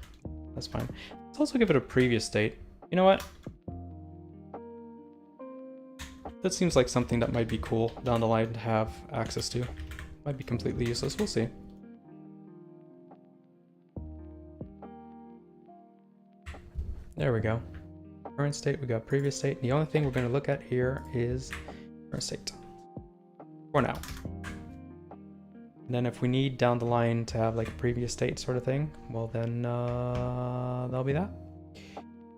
That's fine. Let's also give it a previous state. You know what? That seems like something that might be cool down the line to have access to. Might be completely useless. We'll see. There we go. Current state, we got previous state. The only thing we're going to look at here is current state. For now. And then if we need down the line to have like a previous state sort of thing, well then that'll be that.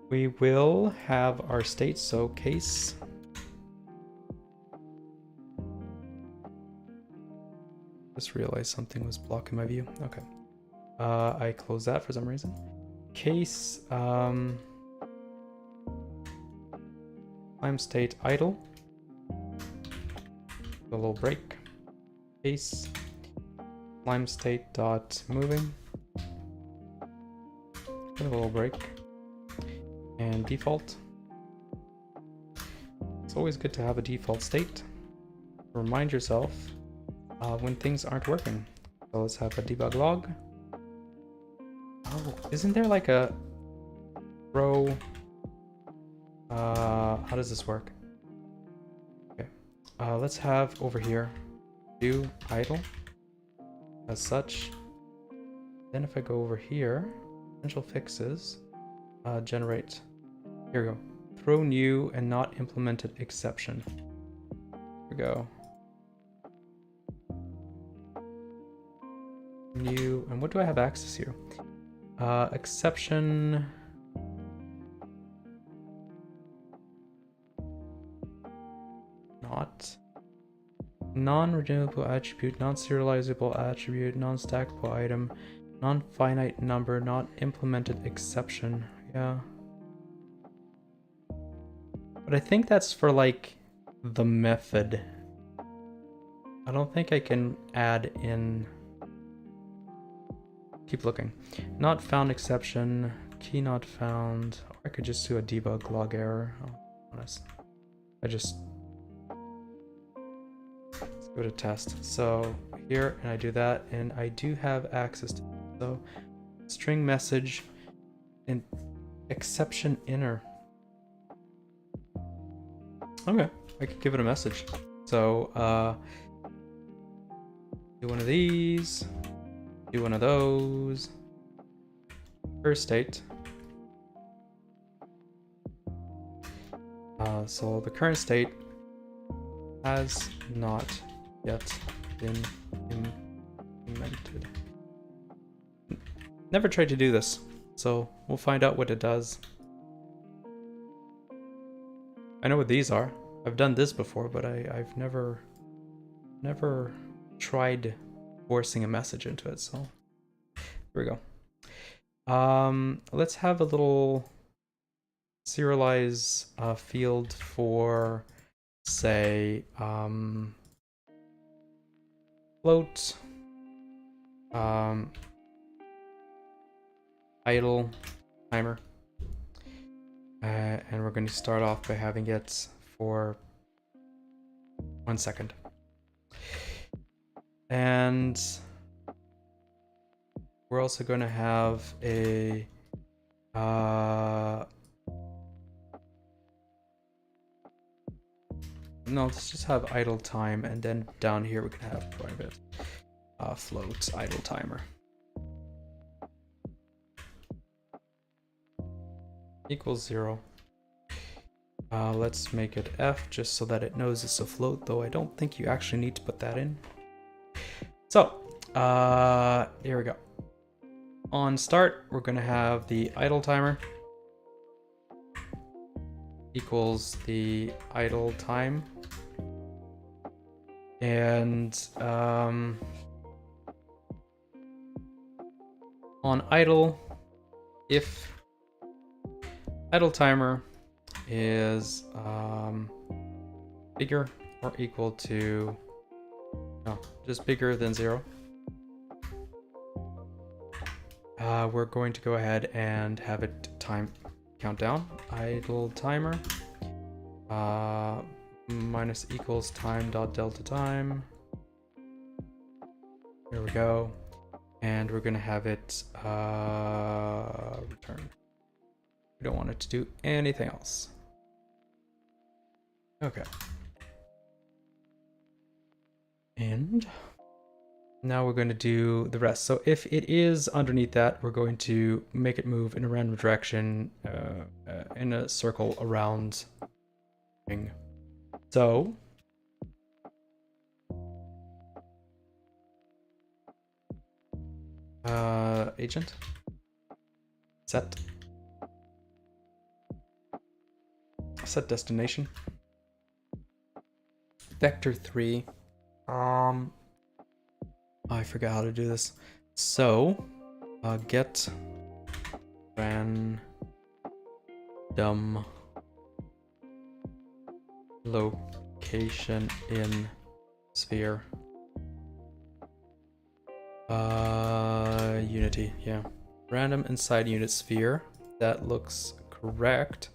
We will have our state, so case Just realized something was blocking my view. Okay. I closed that for some reason. Case time state idle. A little break. Case time state dot moving. A little break. And default. It's always good to have a default state. Remind yourself when things aren't working. So let's have a debug log. Oh, isn't there like a throw? How does this work? Okay. Let's have over here do idle as such. Then if I go over here, potential fixes, generate. Here we go. Throw new and not implemented exception. Here we go. New, and what do I have access here? Exception. Not. Non-renewable attribute, non-serializable attribute, non-stackable item, non-finite number, not implemented exception. Yeah. But I think that's for like the method. I don't think I can add in. Keep looking. Not found exception, key not found. Or I could just do a debug log error. Oh, honest. Let's go to test. So here, and I do that, and I do have access to it. So string message and exception inner. Okay, I could give it a message. So do one of these. Do one of those. First state. So the current state has not yet been implemented. Never tried to do this, so we'll find out what it does. I know what these are. I've done this before, but I've never tried forcing a message into it, so here we go. Let's have a little serialize field for, say, float, idle timer, and we're going to start off by having it for 1 second. And we're also going to have a no, let's just have idle time, and then down here we can have private float idle timer equals 0. Let's make it F just so that it knows it's a float, though I don't think you actually need to put that in. So, here we go. On start, we're going to have the idle timer equals the idle time. And on idle, if idle timer is bigger or equal to, no, just bigger than 0, we're going to go ahead and have it time countdown. Idle timer minus equals time dot delta time. There we go. And we're going to have it return. We don't want it to do anything else. Okay. And now we're going to do the rest. So if it is underneath that, we're going to make it move in a random direction in a circle around. So agent set destination vector 3 I forgot how to do this. So, get random location in sphere. Unity, yeah. Random inside unit sphere. That looks correct.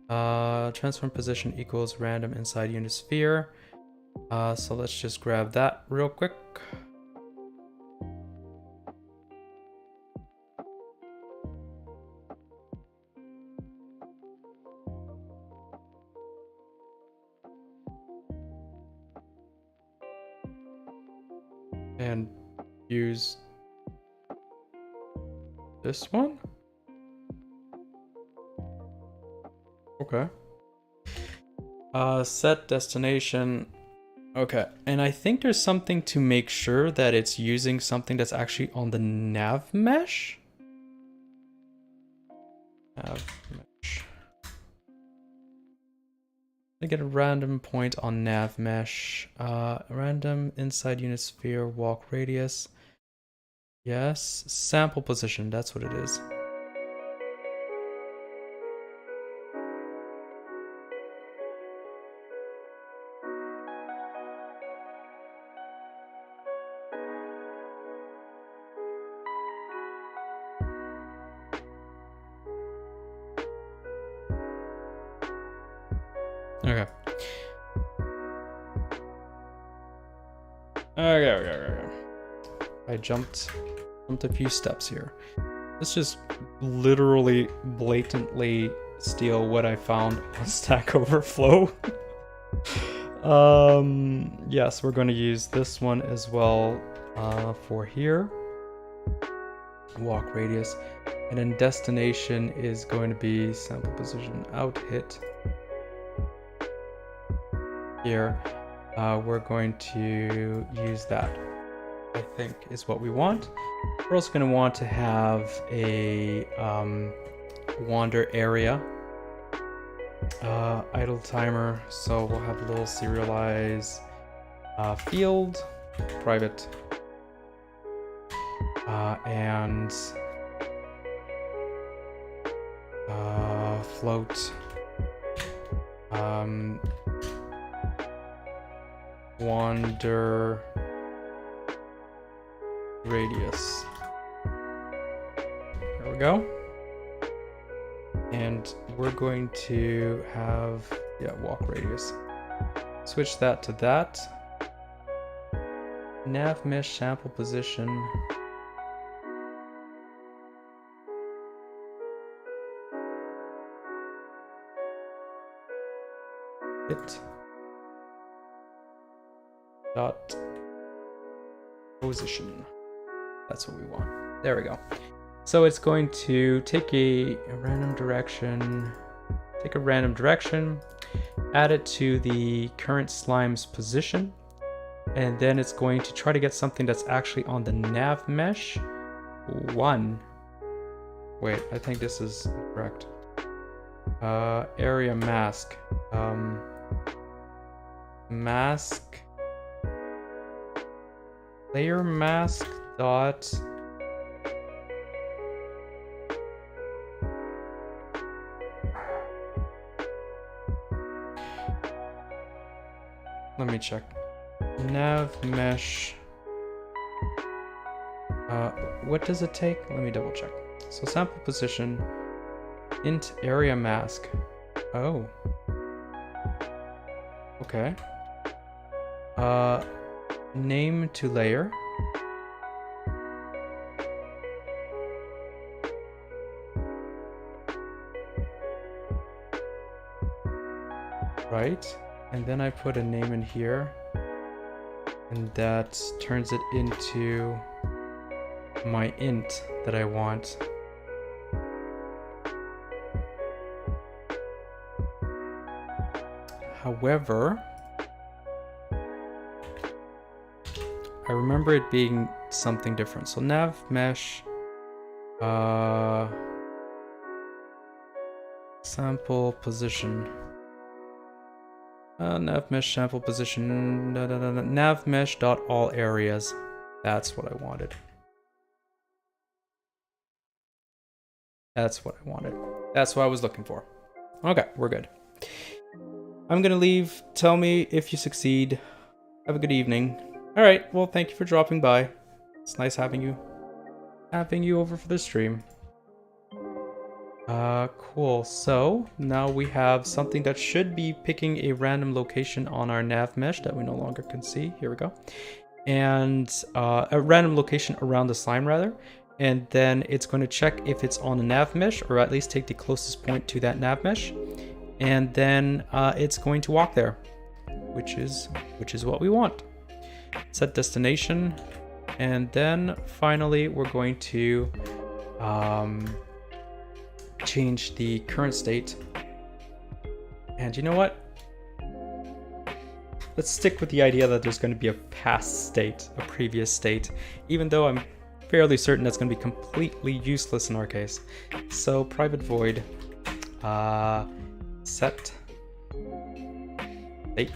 Transform position equals random inside unit sphere. So let's just grab that real quick. And use this one. Okay. Set destination. Okay, and I think there's something to make sure that it's using something that's actually on the nav mesh. Nav mesh. I get a random point on nav mesh. Random inside unit sphere walk radius. Yes, sample position. That's what it is. Okay. Okay. I jumped a few steps here. Let's just literally blatantly steal what I found on Stack Overflow. Yes, we're going to use this one as well for here. Walk radius. And then destination is going to be sample position out hit. Here, we're going to use that, I think, is what we want. We're also going to want to have a wander area, idle timer. So we'll have a little serialize field, private, and float. Wander radius. There we go. And we're going to have, walk radius. Switch that to that. Nav mesh sample position. Hit. Dot position. That's what we want. There we go. So it's going to take a random direction, add it to the current slime's position, and then it's going to try to get something that's actually on the nav mesh. Wait, I think this is correct. Area mask. Mask. Layer mask dot let me check. Nav mesh. What does it take? Let me double check. So sample position int area mask. Oh. Okay. Name to layer. Right, and then I put a name in here, and that turns it into my int that I want. However, I remember it being something different. So nav mesh sample position. Nav mesh sample position. Nav mesh dot all areas. That's what I wanted. That's what I wanted. That's what I was looking for. Okay, we're good. I'm gonna leave. Tell me if you succeed. Have a good evening. All right, well, thank you for dropping by. It's nice having you over for the stream. Cool. So now we have something that should be picking a random location on our nav mesh that we no longer can see. Here we go. And a random location around the slime rather. And then it's going to check if it's on the nav mesh, or at least take the closest point to that nav mesh. And then it's going to walk there, which is what we want. Set destination. And then finally, we're going to change the current state. And you know what? Let's stick with the idea that there's going to be a past state, a previous state, even though I'm fairly certain that's going to be completely useless in our case. So private void set state.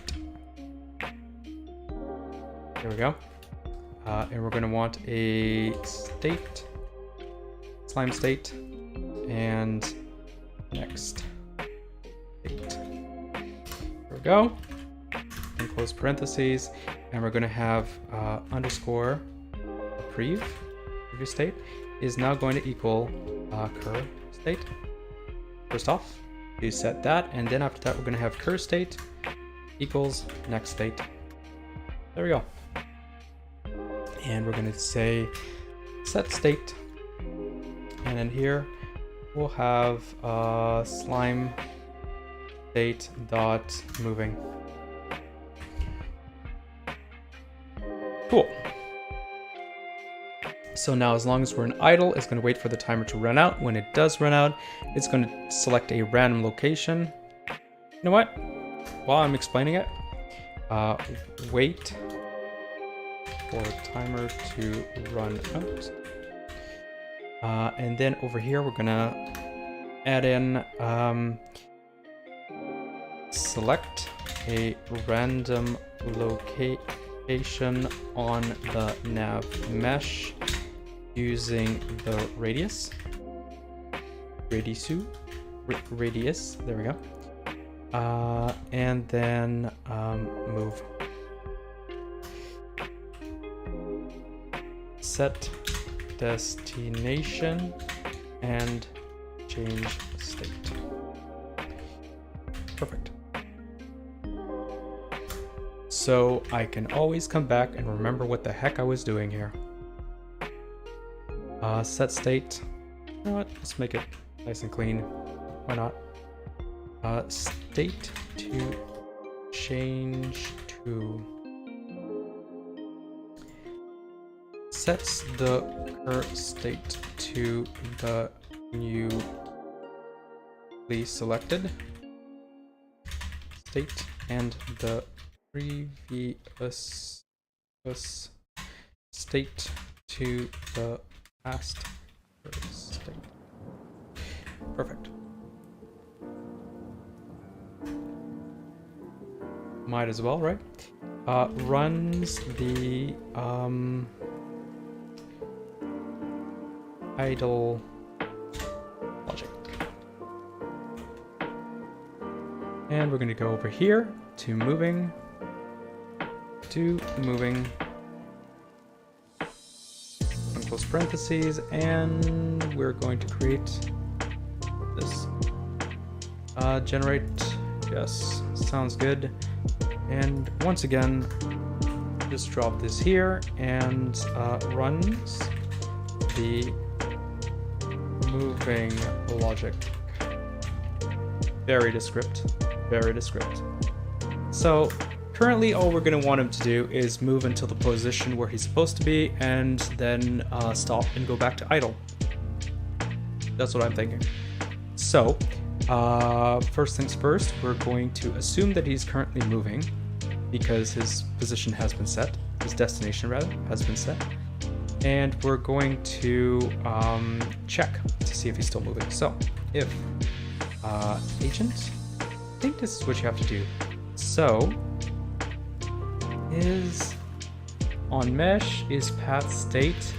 There we go. And we're going to want a state, slime state, and next state. There we go. And close parentheses, and we're going to have underscore previous state is now going to equal cur state. First off, you set that, and then after that, we're going to have cur state equals next state. There we go. And we're going to say set state, and then here we'll have slime state dot moving. Cool. So now as long as we're in idle, it's going to wait for the timer to run out. When it does run out, it's going to select a random location. You know what? While I'm explaining it, wait for timer to run out. And then over here, we're going to add in select a random location on the nav mesh using the radius, there we go. And then move. Set destination and change state. Perfect. So I can always come back and remember what the heck I was doing here. Set state. You know what? Let's make it nice and clean. Why not? State to change to. Sets the current state to the newly selected state and the previous state to the past state. Perfect. Might as well, right? Runs the idle logic. And we're going to go over here to moving, and close parentheses, and we're going to create this. Generate, yes, sounds good. And once again, just drop this here and runs the moving logic. Very descript. So currently all we're going to want him to do is move until the position where he's supposed to be, and then stop and go back to idle. That's what I'm thinking. So first things first, we're going to assume that he's currently moving because his position has been set, his destination rather has been set. And we're going to check to see if he's still moving. So if agent, I think this is what you have to do. So is on mesh is path state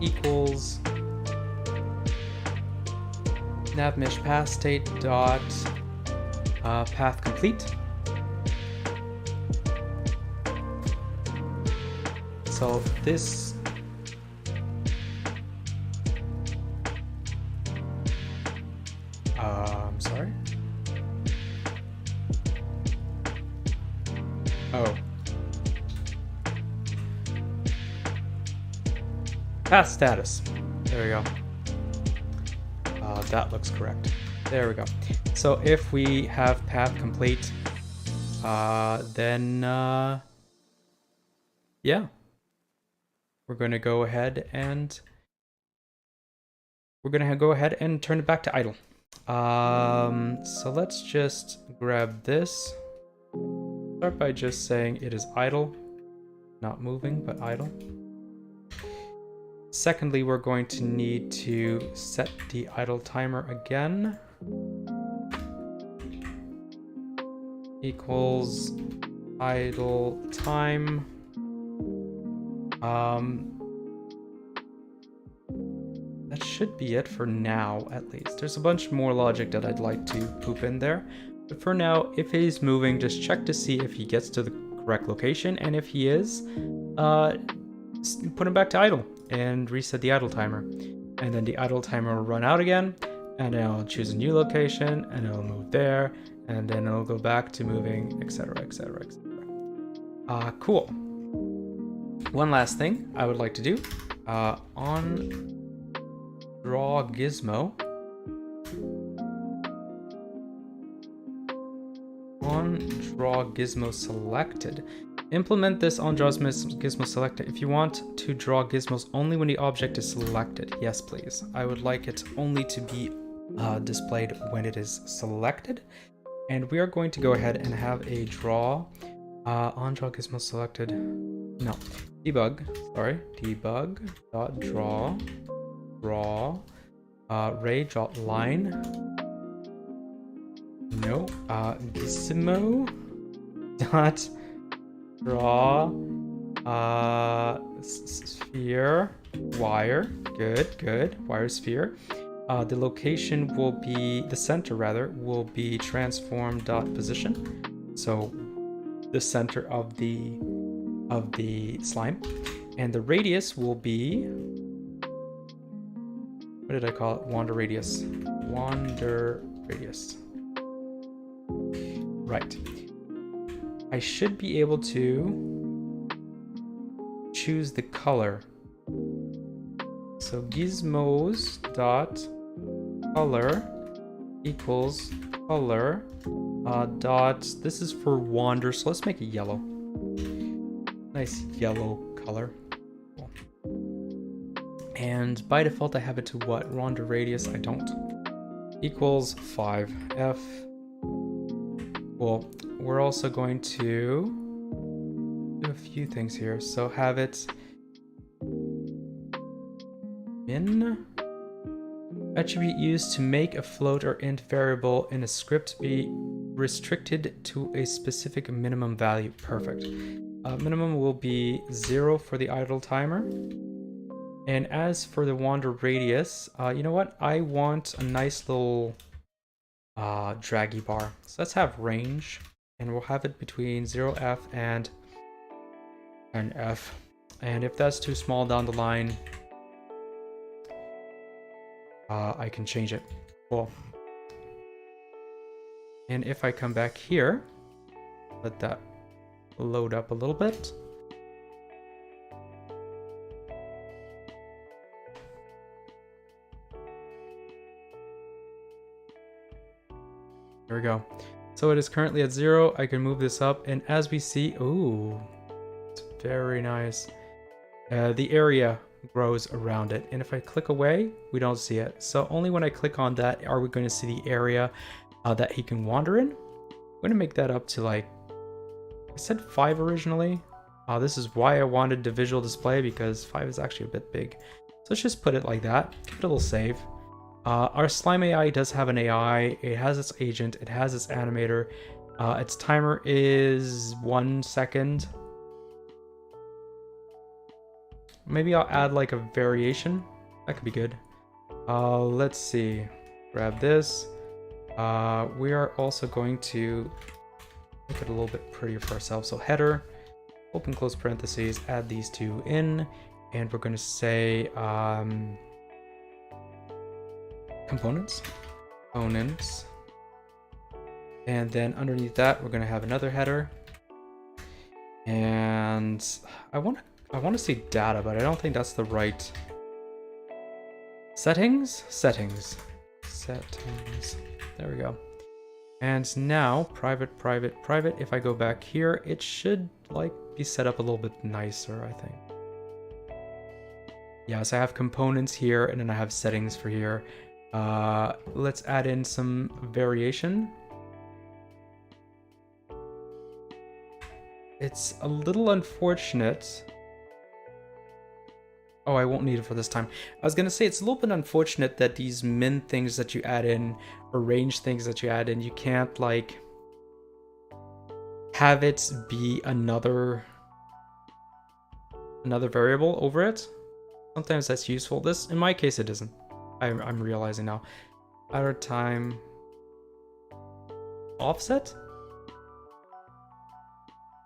equals nav mesh path state dot path complete. So this I'm sorry. Oh. Path status. There we go. That looks correct. There we go. So if we have path complete, then yeah, we're going to go ahead and turn it back to idle. So let's just grab this. Start by just saying it is idle, not moving, but idle. Secondly, we're going to need to set the idle timer again. Equals idle time. That should be it for now, at least. There's a bunch more logic that I'd like to poop in there. But for now, if he's moving, just check to see if he gets to the correct location. And if he is, put him back to idle and reset the idle timer. And then the idle timer will run out again. And then I'll choose a new location and it'll move there. And then it'll go back to moving, etc., etc., etc. Cool. One last thing I would like to do. On draw gizmo. On draw gizmo selected. Implement this on draw gizmo selected. If you want to draw gizmos only when the object is selected, yes please. I would like it only to be displayed when it is selected. And we are going to go ahead and have a draw on draw gizmo selected. No, debug. Sorry, debug dot draw ray dot line. No, gizmo dot draw sphere wire. Good. Wire sphere. The location will be, the center rather, will be transform dot position. So the center of the slime. And the radius will be, what did I call it? Wander radius. Wander radius. Right. I should be able to choose the color. So gizmos dot color equals color dot, this is for wander, so let's make it yellow. Nice yellow color. Cool. And by default I have it to what? Wander radius, I don't. Equals 5f. Cool. We're also going to do a few things here. So have it min attribute used to make a float or int variable in a script be restricted to a specific minimum value. Perfect. Minimum will be 0 for the idle timer. And as for the wander radius, you know what? I want a nice little draggy bar. So let's have range, and we'll have it between 0f and f. And if that's too small down the line, I can change it. Cool. And if I come back here, let that load up a little bit. There we go. So it is currently at 0. I can move this up, and as we see, ooh, it's very nice. The area grows around it, and if I click away, we don't see it. So only when I click on that are we going to see the area that he can wander in. I'm going to make that up to, like, I said 5 originally. This is why I wanted the visual display, because 5 is actually a bit big. So let's just put it like that. Give it a little save. Our slime AI does have an AI. It has its agent. It has its animator. Its timer is 1 second. Maybe I'll add like a variation. That could be good. Let's see. Grab this. We are also going to make it a little bit prettier for ourselves. So header, open close parentheses, add these two in, and we're going to say components. And then underneath that, we're going to have another header. And I want to say data, but I don't think that's the right settings. There we go. And now private. If I go back here, it should like be set up a little bit nicer, I think. Yeah, so I have components here, and then I have settings for here. Let's add in some variation. It's a little unfortunate. Oh, I won't need it for this time. I was gonna say it's a little bit unfortunate that these min things that you add in, or range things that you add in, you can't like have it be another variable over it. Sometimes that's useful. This, in my case, it isn't. I'm realizing now. Outer time offset?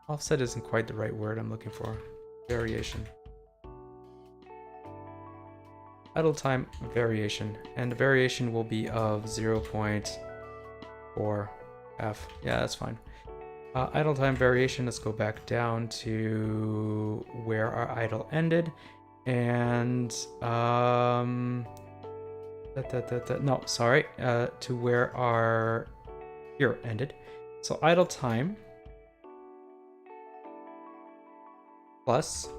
Offset isn't quite the right word I'm looking for. Variation. Idle time variation, and the variation will be of 0.4 f. Yeah, that's fine. Idle time variation, let's go back down to where our idle ended, and to where our here ended. So idle time plus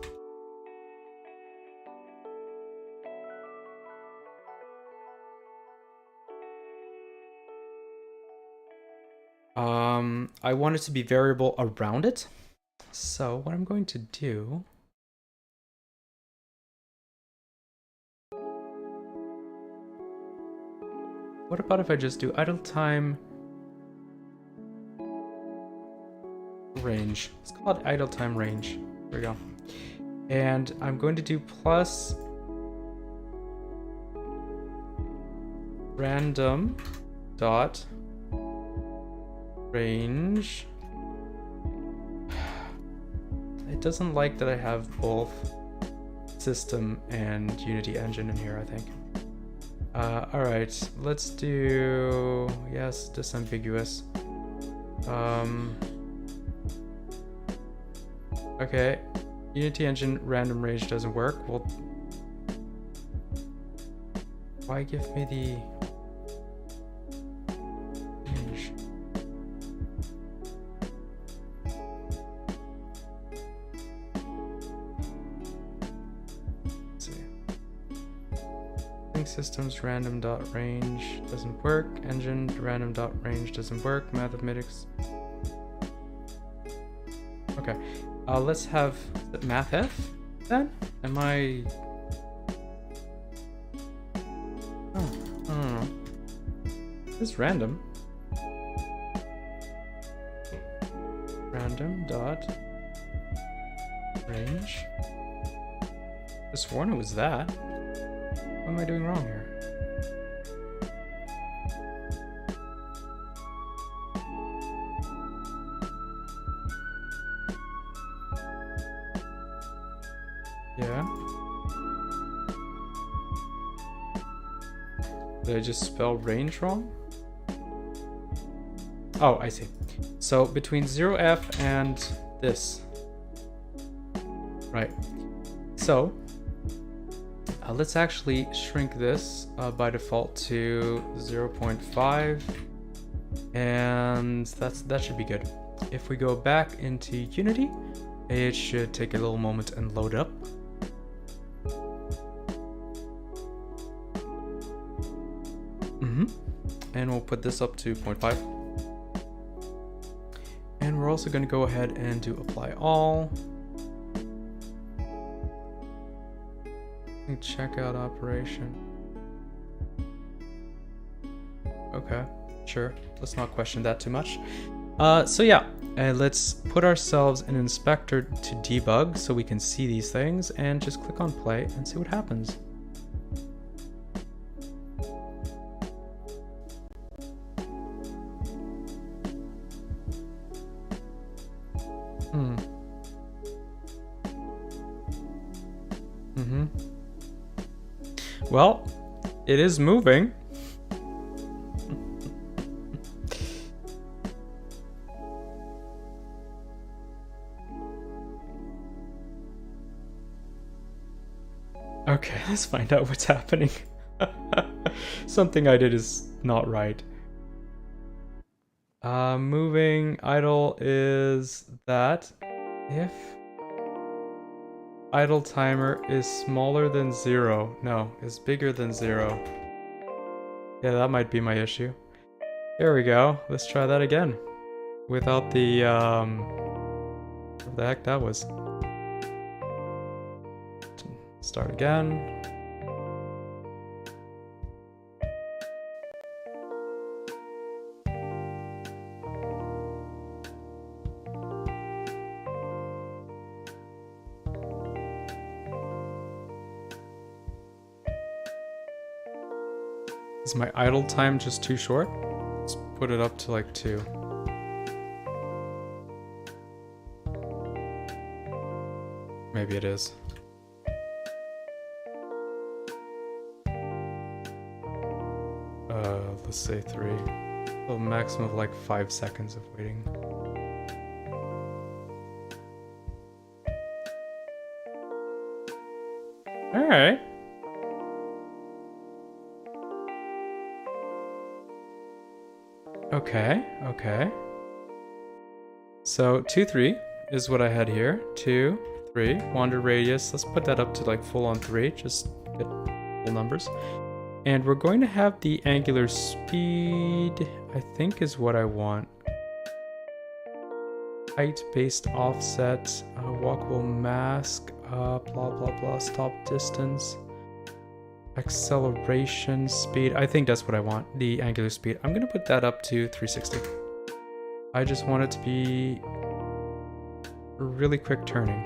I want it to be variable around it. So what I'm going to do, what about if I just do idle time range? Let's call it idle time range. There we go. And I'm going to do plus random dot range. It doesn't like that I have both system and Unity engine in here, I think. Alright, let's do, yes, disambiguous. Okay, Unity engine random range doesn't work. Well, why give me the range? Let's see. Link systems random dot range doesn't work. Engine random dot range doesn't work. Mathematics. Okay. Let's have mathf then? Am I... Oh, I don't know. It's random. Random dot range. I sworn it was that. What am I doing wrong here? Yeah. Did I just spell range wrong? Oh, I see. So between 0f and this. Right. So let's actually shrink this by default to 0.5, and that should be good. If we go back into Unity, it should take a little moment and load up. And we'll put this up to 0.5. And we're also going to go ahead and do apply all. Checkout operation. Okay, sure. Let's not question that too much. So yeah, let's put ourselves in Inspector to debug so we can see these things, and just click on play and see what happens. Well, it is moving. Okay, let's find out what's happening. Something I did is not right. Moving idle is that if idle timer is smaller than 0. No, is bigger than 0. Yeah, that might be my issue. There we go. Let's try that again. Without the, what the heck that was. Start again. Is my idle time just too short? Let's put it up to like 2. Maybe it is. Let's say 3. A maximum of like 5 seconds of waiting. Alright. Okay. So 2, 3 is what I had here. 2, 3, wander radius. Let's put that up to like full on 3, just get full numbers. And we're going to have the angular speed, I think is what I want. Height-based offset, walkable mask, blah blah blah, stop distance. Acceleration speed. I think that's what I want, the angular speed. I'm going to put that up to 360. I just want it to be really quick turning.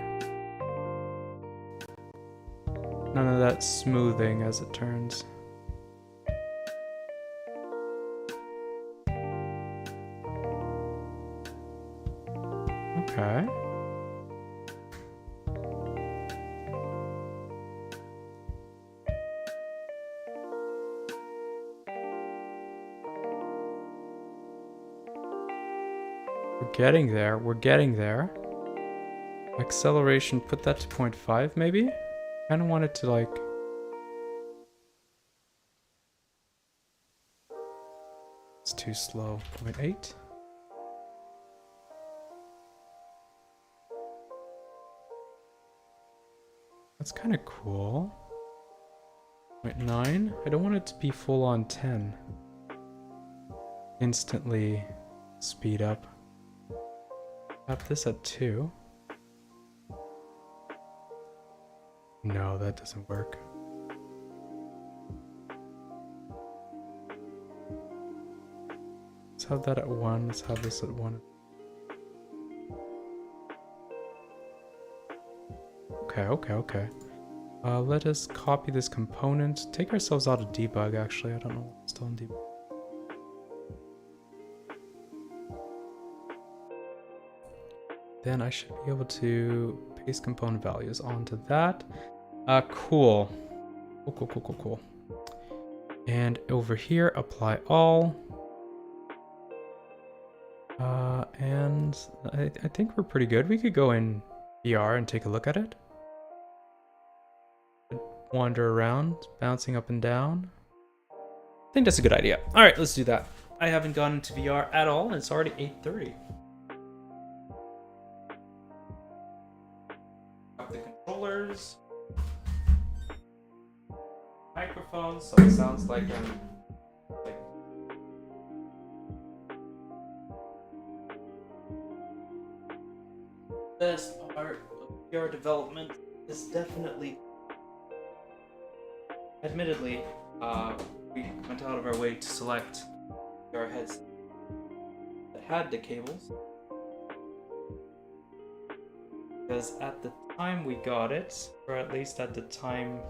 None of that smoothing as it turns. Okay. We're getting there. Acceleration, put that to 0.5 maybe? Kinda want it to like... It's too slow. 0.8? That's kinda cool. 0.9? I don't want it to be full on 10. Instantly speed up. Have this at 2. No, that doesn't work. Let's have that at 1. Let's have this at 1. Okay. Let us copy this component. Take ourselves out of debug, actually. I don't know what's still in debug. Then I should be able to paste component values onto that. Cool. And over here, apply all. And I think we're pretty good. We could go in VR and take a look at it. Wander around, bouncing up and down. I think that's a good idea. All right, let's do that. I haven't gone into VR at all, and it's already 8:30. The controllers, microphone, so it sounds like I'm like best part of VR development is definitely, admittedly, we went out of our way to select VR headsets that had the cables. Because at the time we got it, or at least at the time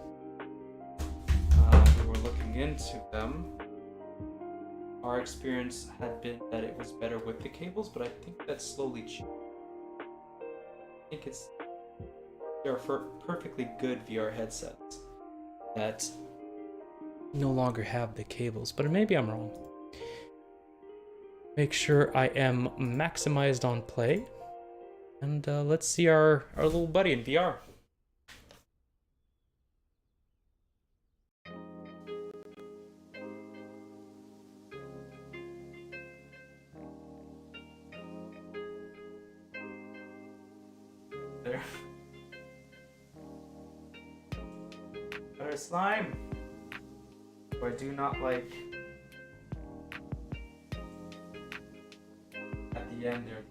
we were looking into them, our experience had been that it was better with the cables, but I think that's slowly changing. I think there are perfectly good VR headsets that no longer have the cables, but maybe I'm wrong. Make sure I am maximized on play, and let's see our little buddy in VR. There. Better slime. I do not like at the end there.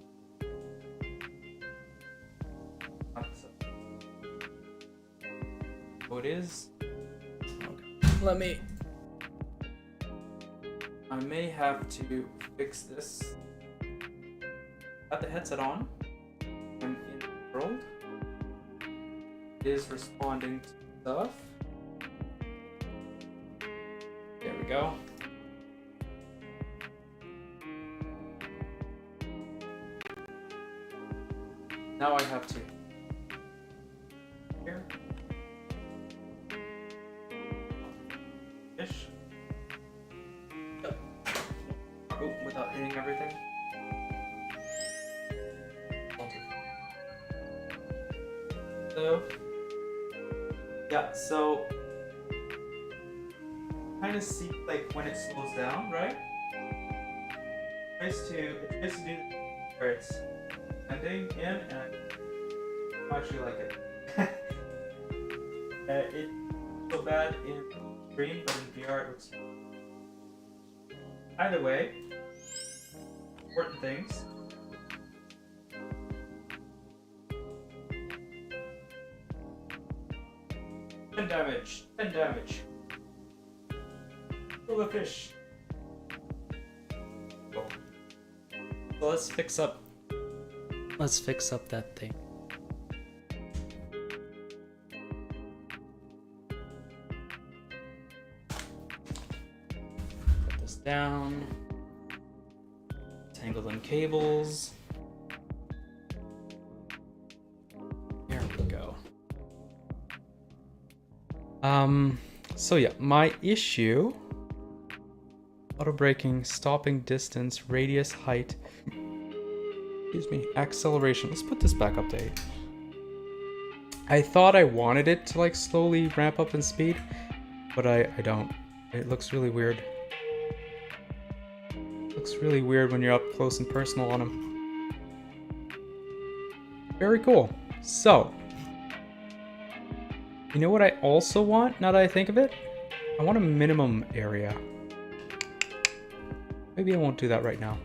Oh, it is. Okay. I may have to fix this. Got the headset on. I'm in the world. It is responding to stuff. There we go. Now I have to. Here. Fish. Oh, without hitting everything. So, yeah, so kind of see like when it slows down, right? It tries to do where it's ending in, and I actually like it. It's so bad in green, but in VR it looks. Either way, important things. 10 damage. 10 damage. Kill the fish. Cool. So let's fix up that thing. Put this down. Tangle them cables. There we go. So yeah, my issue, auto braking, stopping distance, radius, height, excuse me, acceleration. Let's put this back up to 8. I thought I wanted it to like slowly ramp up in speed, but I don't. It looks really weird. Looks really weird when you're up close and personal on them. Very cool. So, you know what I also want, now that I think of it? I want a minimum area. Maybe I won't do that right now.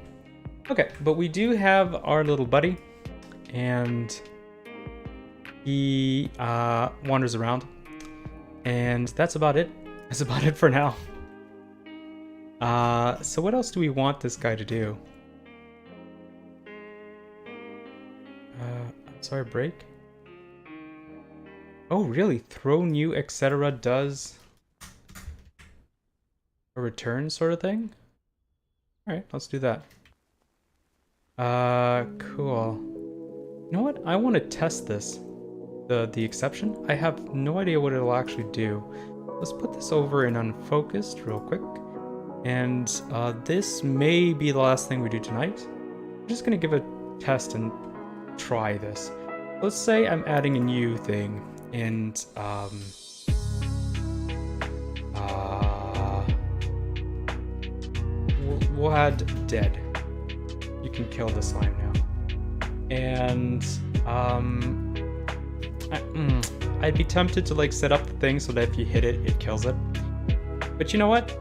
Okay, but we do have our little buddy, and he wanders around, and that's about it. That's about it for now. So what else do we want this guy to do? Sorry, break. Oh, really? Throw new, etc. does a return sort of thing? Alright, let's do that. Cool. You know what? I want to test this. The exception. I have no idea what it'll actually do. Let's put this over in unfocused real quick. And this may be the last thing we do tonight. I'm just going to give a test and try this. Let's say I'm adding a new thing. And we'll add dead. You can kill the slime now. And I'd be tempted to like set up the thing so that if you hit it, it kills it. But you know what?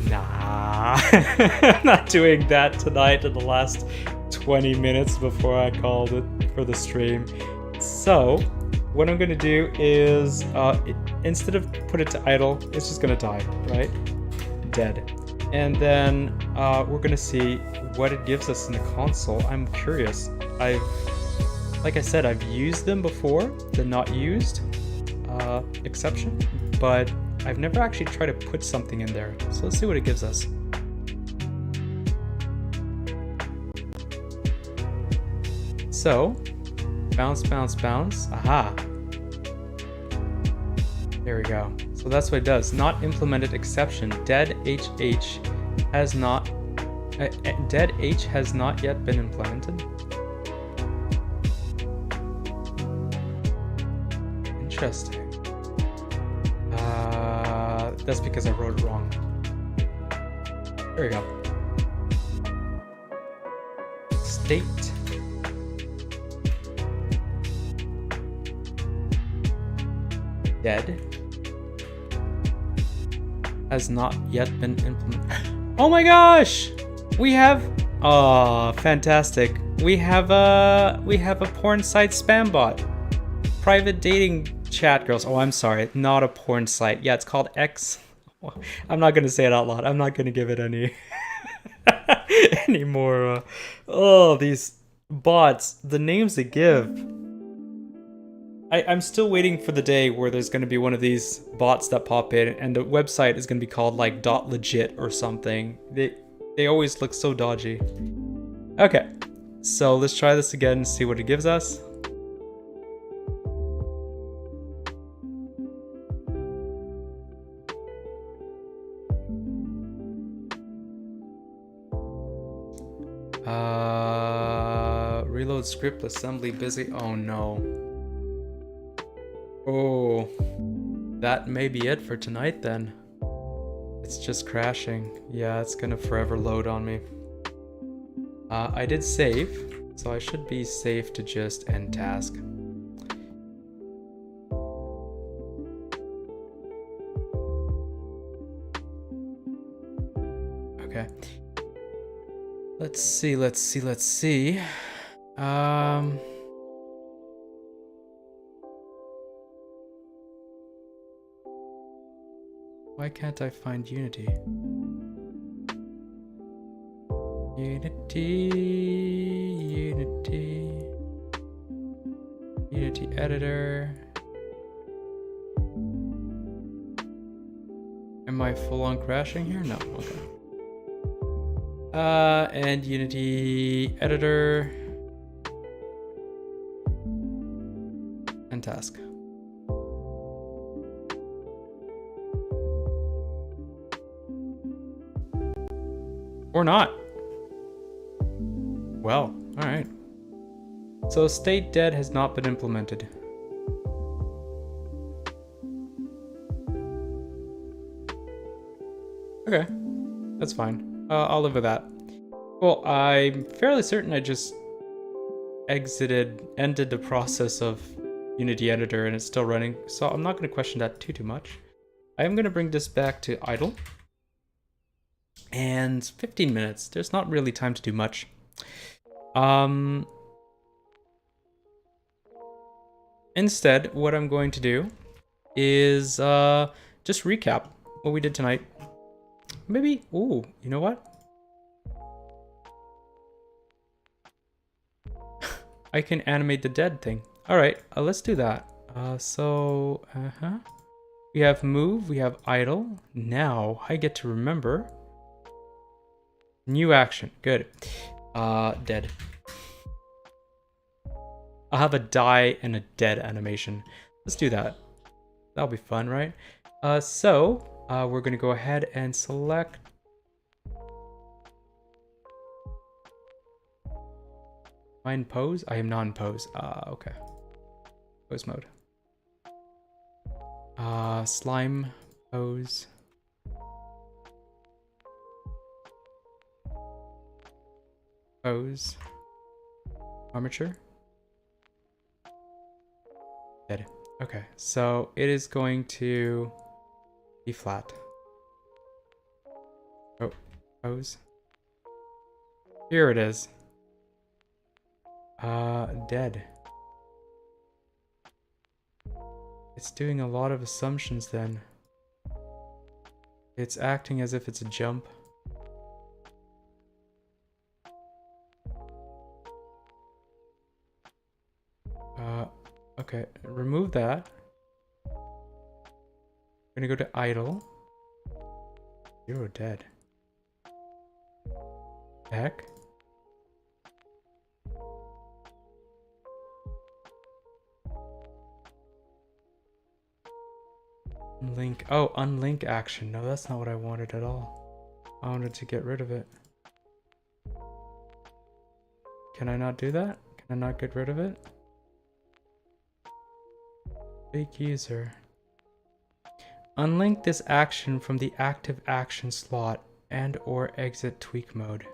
Nah, I'm not doing that tonight in the last 20 minutes before I called it for the stream. So what I'm gonna do is instead of put it to idle, it's just gonna die, right? Dead. And then we're gonna see what it gives us in the console. I'm curious. Like I said, I've used them before, the not used exception, but I've never actually tried to put something in there. So let's see what it gives us. So, bounce, bounce, bounce. Aha. There we go. So that's what it does. Not implemented exception. Dead HH has not dead H has not yet been implemented. Interesting. That's because I wrote it wrong. There we go. State. Dead has not yet been implemented. Oh my gosh! We have fantastic. We have a porn site spam bot. Private dating chat girls. Oh, I'm sorry. Not a porn site. Yeah, it's called X. I'm not gonna say it out loud. I'm not gonna give it any any more these bots, the names they give. I'm still waiting for the day where there's going to be one of these bots that pop in and the website is going to be called like .legit or something. They always look so dodgy. Okay, so let's try this again and see what it gives us. Reload script assembly busy. Oh no. Oh, that may be it for tonight then. It's just crashing. Yeah, it's gonna forever load on me. I did save, so I should be safe to just end task. Okay. Let's see. Why can't I find Unity? Unity editor. Am I full on crashing here? No, okay. And Unity editor. And task. Or not. Well, alright. So state dead has not been implemented. Okay, that's fine. I'll live with that. Well, I'm fairly certain I just ended the process of Unity editor and it's still running, so I'm not going to question that too much. I am going to bring this back to idle. And 15 minutes. There's not really time to do much. Instead, what I'm going to do is just recap what we did tonight. Maybe, ooh, you know what? I can animate the dead thing. All right, let's do that. We have move, we have idle. Now I get to remember. New action, good. Dead. I'll have a die and a dead animation. Let's do that. That'll be fun, right? We're gonna go ahead and select find pose. I am non-pose. Okay. Pose mode. Slime pose. Pose. Armature. Dead. Okay, so it is going to be flat. Oh, pose. Here it is. Dead. It's doing a lot of assumptions then. It's acting as if it's a jump. Okay, remove that. We're gonna go to idle. 0 dead. Heck. Unlink. Oh, unlink action. No, that's not what I wanted at all. I wanted to get rid of it. Can I not do that? Can I not get rid of it? Fake user. Unlink this action from the active action slot and or exit tweak mode.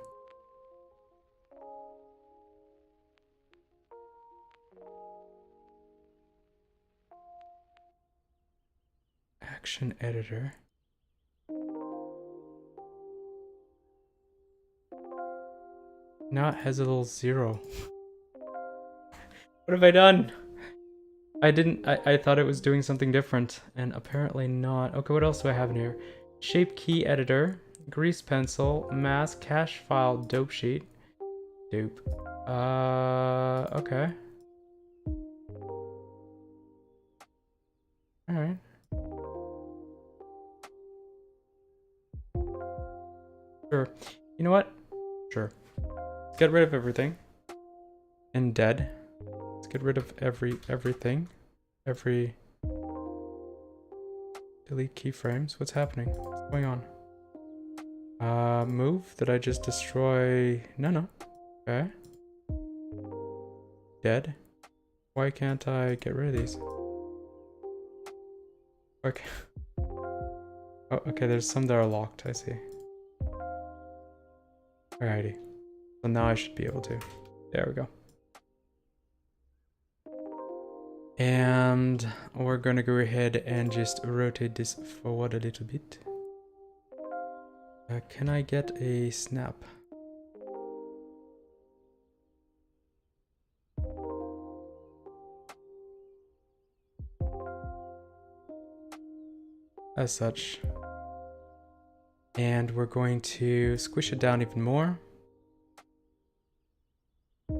Action editor. Now it has a little 0. What have I done? I thought it was doing something different, and apparently not. Okay, what else do I have in here? Shape key editor, grease pencil, mask, cache file, dope sheet. Dope. Okay. Alright. Sure. You know what? Sure. Let's get rid of everything. And dead. Let's get rid of everything. Delete keyframes. What's happening? What's going on? Move? Did I just destroy? No. Okay. Dead. Why can't I get rid of these? Okay. Oh, okay, there's some that are locked, I see. Alrighty. So now I should be able to. There we go. And we're gonna go ahead and just rotate this forward a little bit. Can I get a snap? As such. And we're going to squish it down even more.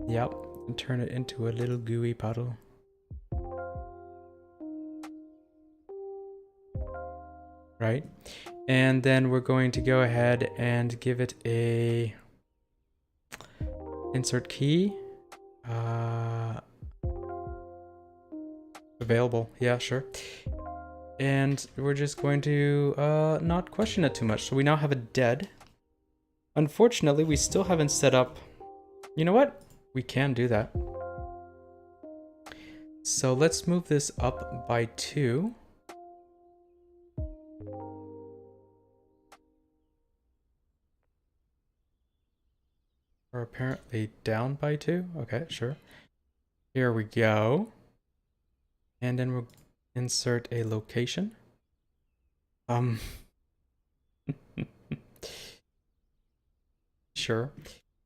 Yep, and turn it into a little gooey puddle. Right? And then we're going to go ahead and give it a insert key. Available. Yeah, sure. And we're just going to not question it too much. So we now have a dead. Unfortunately, we still haven't set up... You know what? We can do that. So let's move this up by 2. Or apparently down by 2. Okay, sure. Here we go. And then we'll insert a location. Sure.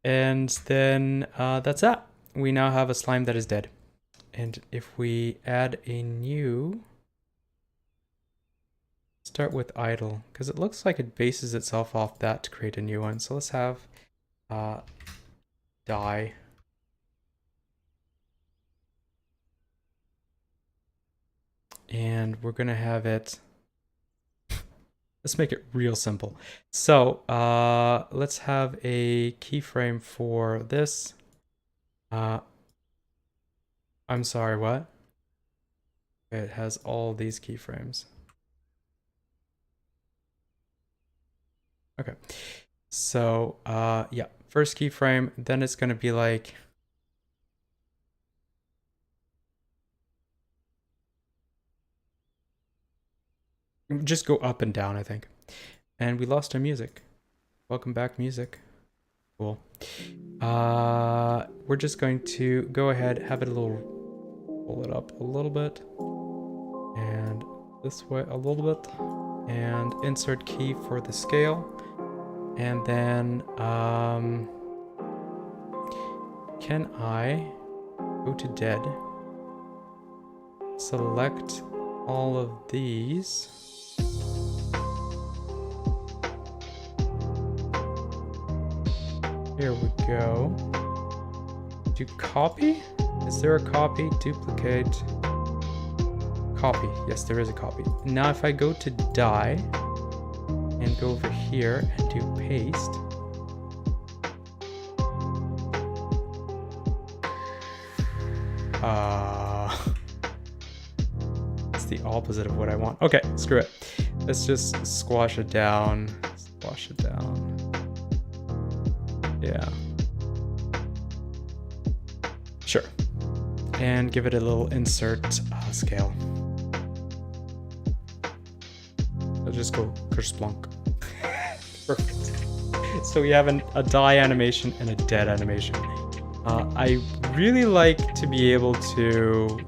And then that's that. We now have a slime that is dead. And if we add a new... Start with idle, because it looks like it bases itself off that to create a new one. So let's have die. And we're gonna have it... Let's make it real simple. So let's have a keyframe for this. I'm sorry, what? It has all these keyframes. Okay. So yeah, first keyframe, then it's gonna be like... Just go up and down, I think. And we lost our music. Welcome back, music. Cool. We're just going to go ahead, have it a little... Pull it up a little bit. And this way a little bit. And insert key for the scale. And then... can I go to dead? Select all of these. Here we go. Do copy? Is there a copy? Duplicate. Copy. Yes, there is a copy. Now if I go to die and go over here and do paste. It's the opposite of what I want. Okay, screw it. Let's just squash it down. Squash it down. Yeah. Sure. And give it a little insert scale. I'll just go Kerplunk. Perfect. So we have a die animation and a dead animation. I really like to be able to...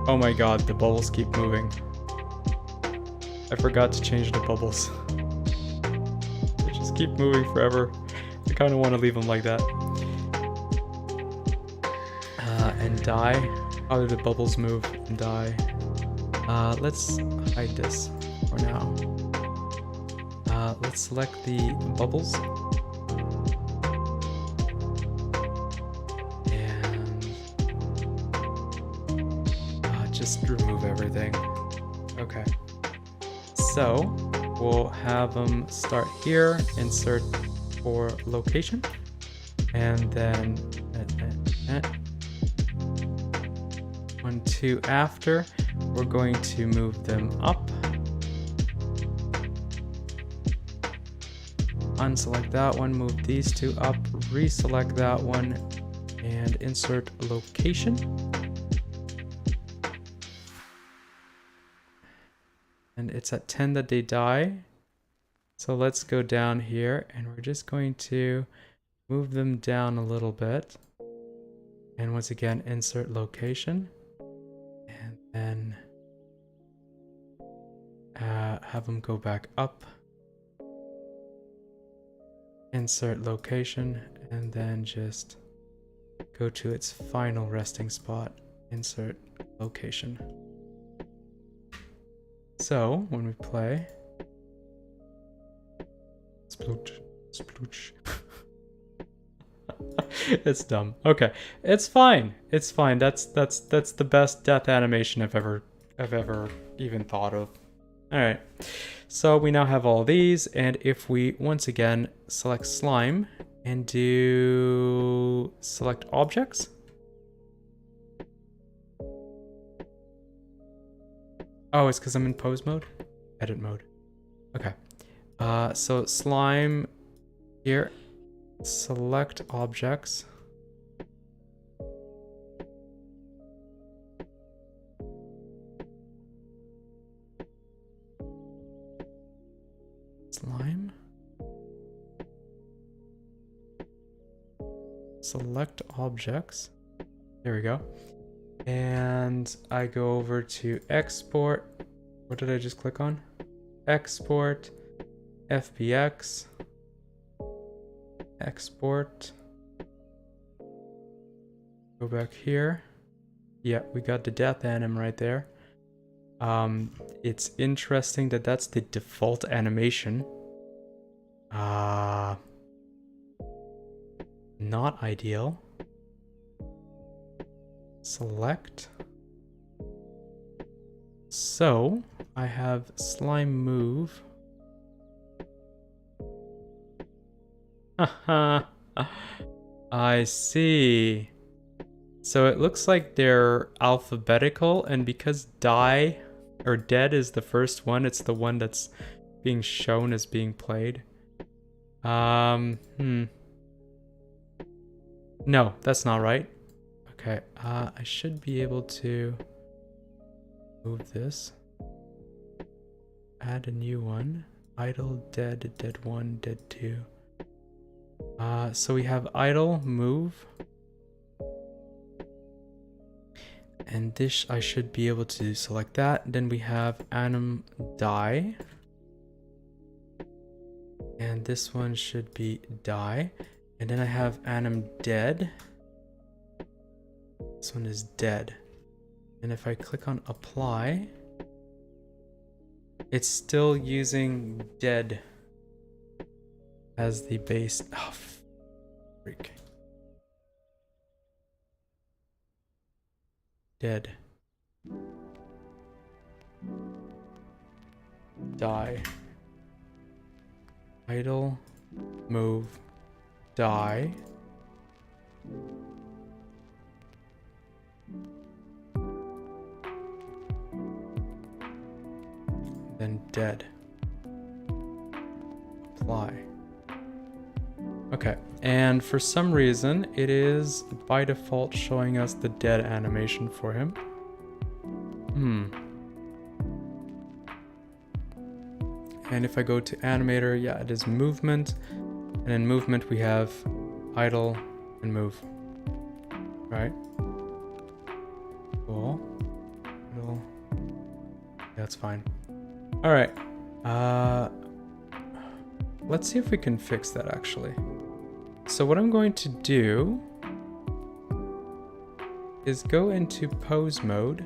Oh my god, the bubbles keep moving. I forgot to change the bubbles. They just keep moving forever. I kind of want to leave them like that. And die. How do the bubbles move and die? Let's hide this for now. Let's select the bubbles. And just remove everything. Okay. So we'll have them start here, insert for location, and then 1, 2 after. We're going to move them up. Unselect that one, move these two up, reselect that one, and insert location. And it's at 10 that they die. So let's go down here and we're just going to move them down a little bit. And once again, insert location. And then have them go back up. Insert location, and then just go to its final resting spot. Insert location. So when we play, splooch, splooch. It's dumb. Okay, it's fine. It's fine. That's the best death animation I've ever even thought of. All right. So we now have all these, and if we once again select slime and do select objects. Oh, it's because I'm in pose mode? Edit mode. Okay. So slime here, select objects. Slime. Select objects. There we go. And I go over to export. What did I just click on? Export. FBX. Export. Go back here. Yeah, we got the death anim right there. It's interesting that that's the default animation. Not ideal. Select. So I have slime move. Haha. I see. So it looks like they're alphabetical, and because die or dead is the first one, it's the one that's being shown as being played. No, that's not right. Okay, I should be able to move this. Add a new one. Idle, dead, dead 1, dead 2. So we have idle, move. And this, I should be able to select that. Then we have anim die. And this one should be die. And then I have anim dead. This one is dead. And if I click on apply, it's still using dead as the base. Oh, freak. dead. Die. Idle, move, die. Then dead. Apply. Okay, and for some reason, it is by default showing us the dead animation for him. And if I go to animator, yeah, it is movement. And in movement, we have idle and move. Right? Cool. Idle. That's fine. All right. Let's see if we can fix that actually. So what I'm going to do is go into pose mode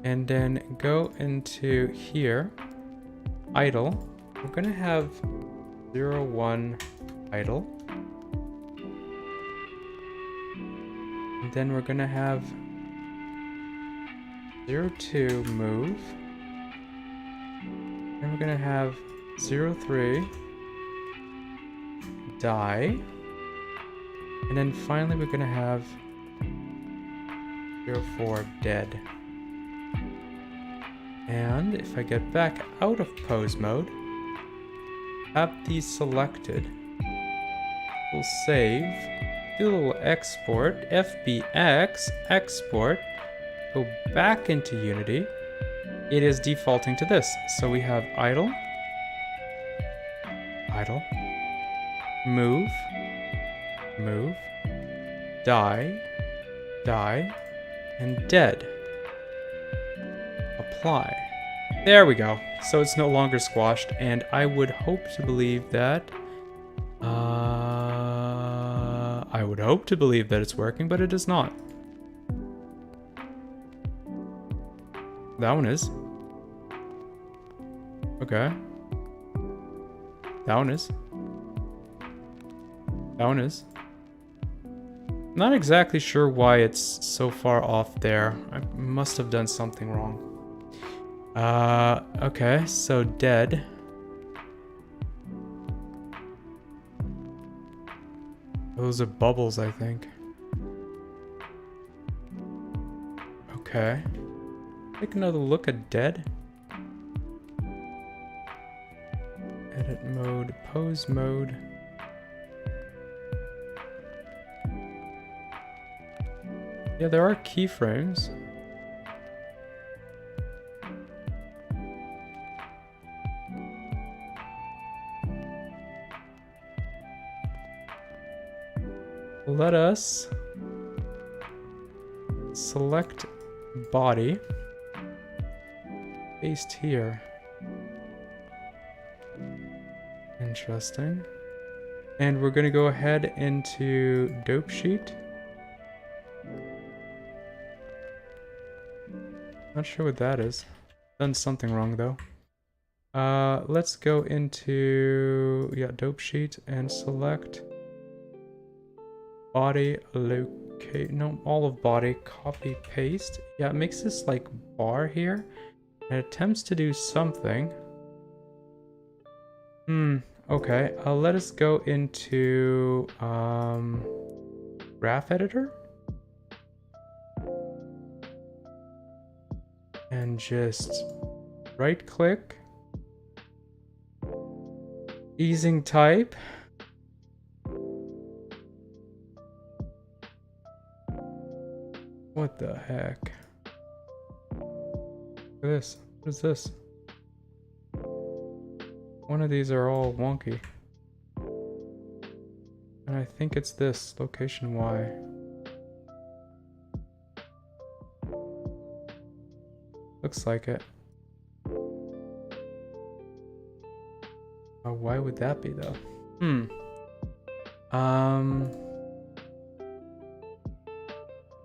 and then go into here, idle. We're gonna have 0, 1 idle. And then we're gonna have 0, 2 move. And we're gonna have 0, 3 die. And then finally we're gonna have 0, 4 dead. And if I get back out of pose mode, have these selected, we'll save, do a little export, FBX, export, go back into Unity. It is defaulting to this. So we have idle, idle, move, move, die, die, and dead. Apply. There we go. So it's no longer squashed, and I would hope to believe that it's working, but it is not. That one is. Okay. That one is. That one is. Not exactly sure why it's so far off there. I must have done something wrong. Okay, so dead. Those are bubbles, I think. Okay. Take another look at dead. Edit mode, pose mode. Yeah, there are keyframes. Let us select body, paste here. Interesting. And we're going to go ahead into dope sheet. Not sure what that is. Done something wrong though. Let's go into dope sheet and select body, locate, no, all of body, copy, paste. Yeah, it makes this like bar here. And it attempts to do something. Okay, let us go into graph editor. And just right click, easing type. What the heck? Look at this. What is this? One of these are all wonky. And I think it's this, location Y. Looks like it. Oh, why would that be though?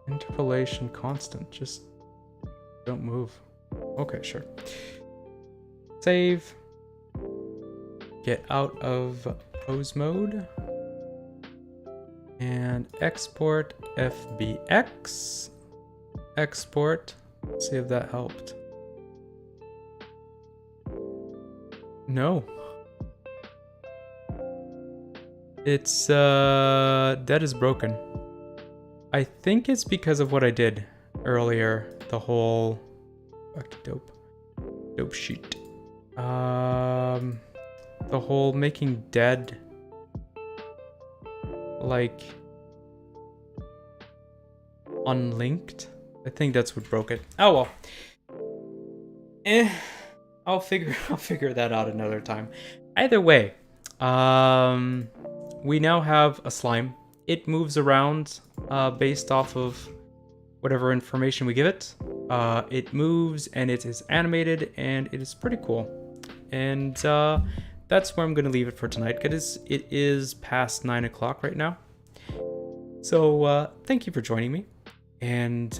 Interpolation constant, just don't move. Okay, sure. Save. Get out of pose mode. And export FBX. Export. See if that helped. No. It's that is broken. I think it's because of what I did earlier. The whole dope sheet. The whole making dead like unlinked. I think that's what broke it. Oh well. I'll figure that out another time. Either way, we now have a slime. It moves around based off of whatever information we give it. It moves and it is animated and it is pretty cool. And that's where I'm gonna leave it for tonight, because it is past 9 o'clock right now. So thank you for joining me, and